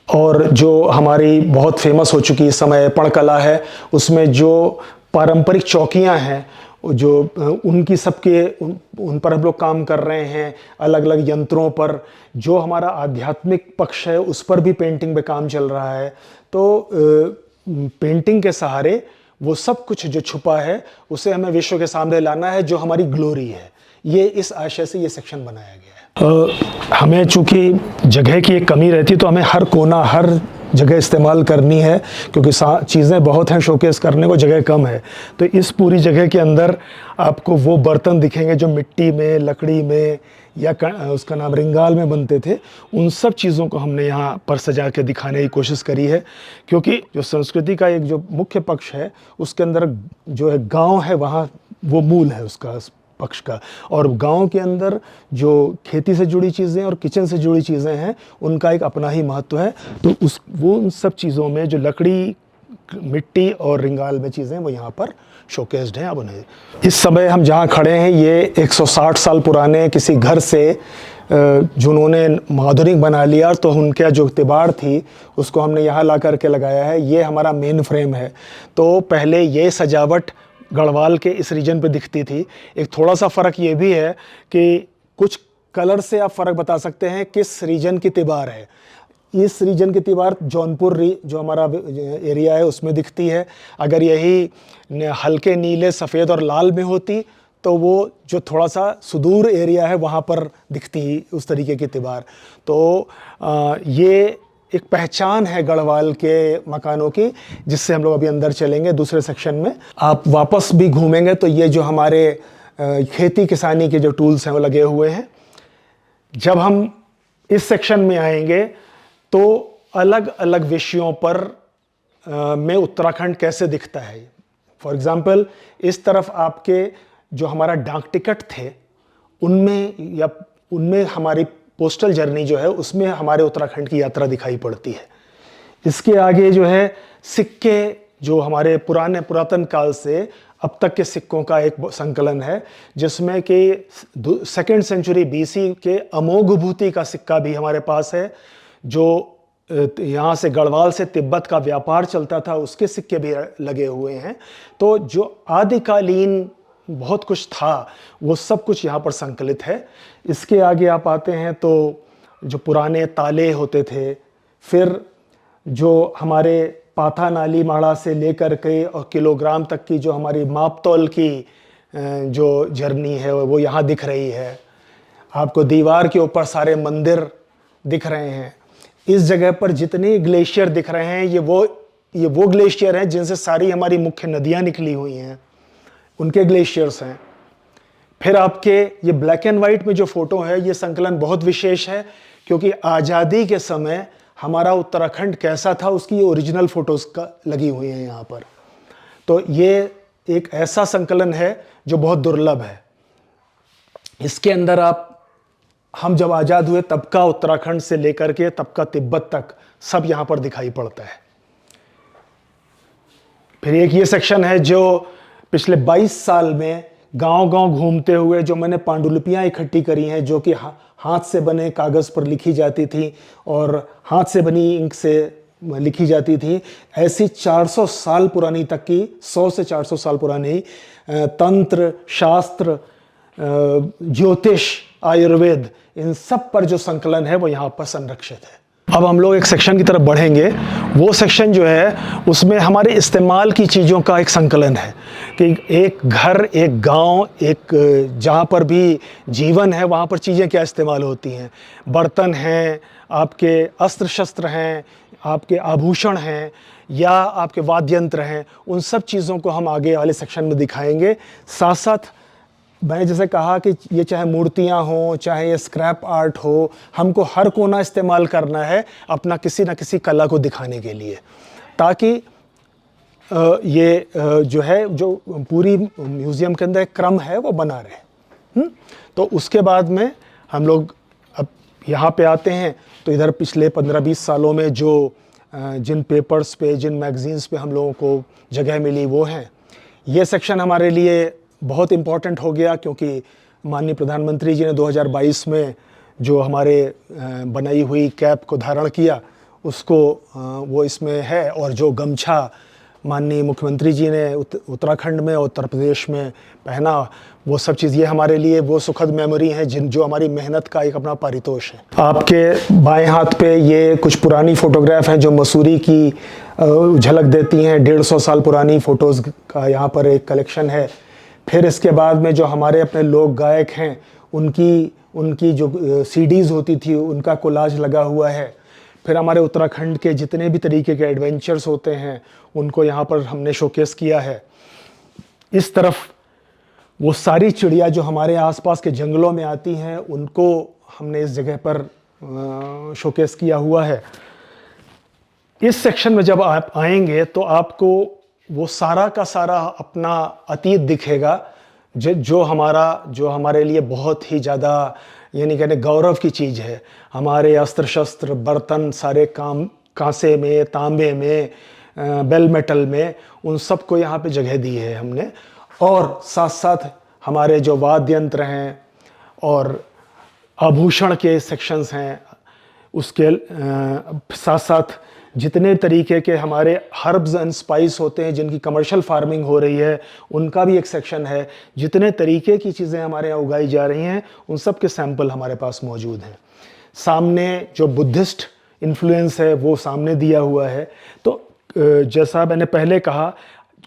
Speaker 2: और जो हमारी बहुत फेमस हो चुकी इस समय पणकला है, उसमें जो पारंपरिक चौकियाँ हैं, जो उनकी सबके उन पर हम लोग काम कर रहे हैं, अलग अलग यंत्रों पर। जो हमारा आध्यात्मिक पक्ष है उस पर भी पेंटिंग पे काम चल रहा है। तो पेंटिंग के सहारे वो सब कुछ जो छुपा है उसे हमें विश्व के सामने लाना है, जो हमारी ग्लोरी है। ये इस आशय से ये सेक्शन बनाया गया है। हमें चूँकि जगह की एक कमी रहती है तो हमें हर कोना, हर जगह इस्तेमाल करनी है, क्योंकि चीज़ें बहुत हैं, शोकेस करने को जगह कम है। तो इस पूरी जगह के अंदर आपको वो बर्तन दिखेंगे जो मिट्टी में, लकड़ी में या उसका नाम रिंगाल में बनते थे। उन सब चीज़ों को हमने यहाँ पर सजा के दिखाने की कोशिश करी है, क्योंकि जो संस्कृति का एक जो मुख्य पक्ष है उसके अंदर जो है गाँव है, वहाँ वो मूल है उसका पक्ष का। और गांव के अंदर जो खेती से जुड़ी चीज़ें और किचन से जुड़ी चीज़ें हैं उनका एक अपना ही महत्व है। तो उन सब चीज़ों में जो लकड़ी मिट्टी और रिंगाल में चीज़ें वो यहाँ पर शोकेस्ड हैं। अब उन्हें इस समय हम जहाँ खड़े हैं ये 160 साल पुराने किसी घर से जिन्होंने आधुनिक बना लिया, तो उनका जो तिबाड़ थी उसको हमने यहाँ ला करके लगाया है। ये हमारा मेन फ्रेम है। तो पहले ये सजावट गढ़वाल के इस रीजन पे दिखती थी। एक थोड़ा सा फ़र्क ये भी है कि कुछ कलर से आप फ़र्क बता सकते हैं किस रीजन की तिबार है। इस रीजन की तिबार जौनपुर जो हमारा एरिया है उसमें दिखती है। अगर यही हल्के नीले, सफ़ेद और लाल में होती तो वो जो थोड़ा सा सुदूर एरिया है वहाँ पर दिखती उस तरीके की तिबार। तो ये एक पहचान है गढ़वाल के मकानों की, जिससे हम लोग अभी अंदर चलेंगे दूसरे सेक्शन में। आप वापस भी घूमेंगे तो ये जो हमारे खेती किसानी के जो टूल्स हैं वो लगे हुए हैं। जब हम इस सेक्शन में आएंगे तो अलग अलग विषयों पर में उत्तराखंड कैसे दिखता है। फॉर एग्ज़ाम्पल इस तरफ आपके जो हमारा डाक टिकट थे उनमें हमारी पोस्टल जर्नी जो है उसमें हमारे उत्तराखंड की यात्रा दिखाई पड़ती है। इसके आगे जो है सिक्के, जो हमारे पुरातन काल से अब तक के सिक्कों का एक संकलन है, जिसमें कि 2nd सेंचुरी BC के अमोघभूति का सिक्का भी हमारे पास है। जो यहाँ से गढ़वाल से तिब्बत का व्यापार चलता था उसके सिक्के भी लगे हुए हैं। तो जो आदिकालीन बहुत कुछ था वो सब कुछ यहाँ पर संकलित है। इसके आगे आप आते हैं तो जो पुराने ताले होते थे, फिर जो हमारे पाथा नाली माड़ा से लेकर के और किलोग्राम तक की जो हमारी मापतौल की जो जर्नी है वो यहाँ दिख रही है। आपको दीवार के ऊपर सारे मंदिर दिख रहे हैं। इस जगह पर जितने ग्लेशियर दिख रहे हैं ये वो ग्लेशियर हैं जिनसे सारी हमारी मुख्य नदियाँ निकली हुई हैं, उनके ग्लेशियर्स हैं। फिर आपके ये ब्लैक एंड वाइट में जो फ़ोटो है ये संकलन बहुत विशेष है, क्योंकि आज़ादी के समय हमारा उत्तराखंड कैसा था उसकी ओरिजिनल फ़ोटोज़ का लगी हुई हैं यहाँ पर। तो ये एक ऐसा संकलन है जो बहुत दुर्लभ है। इसके अंदर हम जब आज़ाद हुए तब का उत्तराखंड से लेकर के तब का तिब्बत तक सब यहाँ पर दिखाई पड़ता है। फिर एक ये सेक्शन है जो पिछले 22 साल में गांव-गांव घूमते हुए जो मैंने पांडुलिपियाँ इकट्ठी करी हैं, जो कि हाथ से बने कागज़ पर लिखी जाती थी और हाथ से बनी इंक से लिखी जाती थी। ऐसी 400 साल पुरानी तक की 100 से 400 साल पुरानी तंत्र, शास्त्र, ज्योतिष, आयुर्वेद, इन सब पर जो संकलन है वो यहाँ पर संरक्षित है। अब हम लोग एक सेक्शन की तरफ बढ़ेंगे। वो सेक्शन जो है उसमें हमारे इस्तेमाल की चीज़ों का एक संकलन है कि एक घर, एक गांव, एक जहाँ पर भी जीवन है वहाँ पर चीज़ें क्या इस्तेमाल होती हैं। बर्तन हैं, आपके अस्त्र शस्त्र हैं, आपके आभूषण हैं या आपके वाद्य यंत्र हैं, उन सब चीज़ों को हम आगे वाले सेक्शन में दिखाएंगे। साथ साथ मैंने जैसे कहा कि ये चाहे मूर्तियाँ हों, चाहे ये स्क्रैप आर्ट हो, हमको हर कोना इस्तेमाल करना है अपना किसी न किसी कला को दिखाने के लिए, ताकि ये जो है जो पूरी म्यूज़ियम के अंदर एक क्रम है वो बना रहे। तो उसके बाद में हम लोग अब यहाँ पे आते हैं तो इधर पिछले 15-20 सालों में जो जिन पेपर्स पे, जिन मैगज़ीन्स पे हम लोगों को जगह मिली वो हैं। ये सेक्शन हमारे लिए बहुत इम्पॉर्टेंट हो गया क्योंकि माननीय प्रधानमंत्री जी ने 2022 में जो हमारे बनाई हुई कैप को धारण किया उसको वो इसमें है, और जो गमछा माननीय मुख्यमंत्री जी ने उत्तराखंड में और उत्तर प्रदेश में पहना, वो सब चीज़ ये हमारे लिए वो सुखद मेमोरी हैं जो हमारी मेहनत का एक अपना पारितोष है। आपके बाएं हाथ पे ये कुछ पुरानी फ़ोटोग्राफ हैं जो मसूरी की झलक देती हैं। 150 साल पुरानी फ़ोटोज़ का यहाँ पर एक कलेक्शन है। फिर इसके बाद में जो हमारे अपने लोक गायक हैं उनकी जो CDs होती थी उनका कोलाज लगा हुआ है। फिर हमारे उत्तराखंड के जितने भी तरीके के एडवेंचर्स होते हैं उनको यहाँ पर हमने शोकेस किया है। इस तरफ वो सारी चिड़िया जो हमारे आसपास के जंगलों में आती हैं उनको हमने इस जगह पर शोकेस किया हुआ है। इस सेक्शन में जब आप आएंगे तो आपको वो सारा का सारा अपना अतीत दिखेगा जो हमारे लिए बहुत ही ज़्यादा यानी कहने गौरव की चीज़ है। हमारे अस्त्र शस्त्र, बर्तन सारे काम कांसे में, तांबे में, बेल मेटल में, उन सब को यहाँ पे जगह दी है हमने। और साथ साथ हमारे जो वाद्य यंत्र हैं और आभूषण के सेक्शंस हैं, उसके साथ साथ जितने तरीके के हमारे हर्ब्स एंड स्पाइस होते हैं जिनकी कमर्शियल फार्मिंग हो रही है, उनका भी एक सेक्शन है। जितने तरीके की चीज़ें हमारे यहाँ उगाई जा रही हैं, उन सब के सैंपल हमारे पास मौजूद हैं। सामने जो बुद्धिस्ट इन्फ्लुएंस है वो सामने दिया हुआ है। तो जैसा मैंने पहले कहा,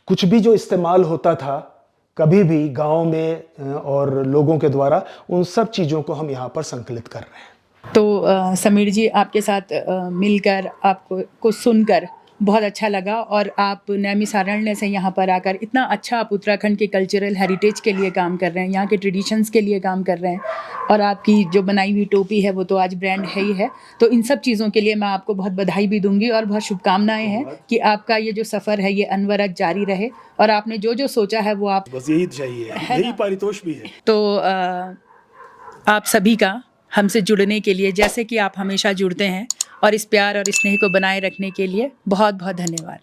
Speaker 2: कुछ भी जो इस्तेमाल होता था कभी भी गांव में और लोगों के द्वारा, उन सब चीज़ों को हम यहाँ पर संकलित कर रहे हैं।
Speaker 3: तो समीर जी, आपके साथ मिलकर, आपको सुनकर बहुत अच्छा लगा। और आप नैमिषारण्य से यहाँ पर आकर इतना अच्छा आप उत्तराखंड के कल्चरल हेरिटेज के लिए काम कर रहे हैं, यहाँ के ट्रेडिशंस के लिए काम कर रहे हैं। और आपकी जो बनाई हुई टोपी है वो तो आज ब्रांड है ही है। तो इन सब चीज़ों के लिए मैं आपको बहुत बधाई भी दूंगी और बहुत शुभकामनाएं हैं कि आपका ये जो सफ़र है ये अनवरत जारी रहे और आपने जो जो सोचा है वो आप,
Speaker 1: बस यही चाहिए, यही पारितोष भी है।
Speaker 3: तो आप सभी का हमसे जुड़ने के लिए, जैसे कि आप हमेशा जुड़ते हैं, और इस प्यार और स्नेह को बनाए रखने के लिए बहुत बहुत धन्यवाद।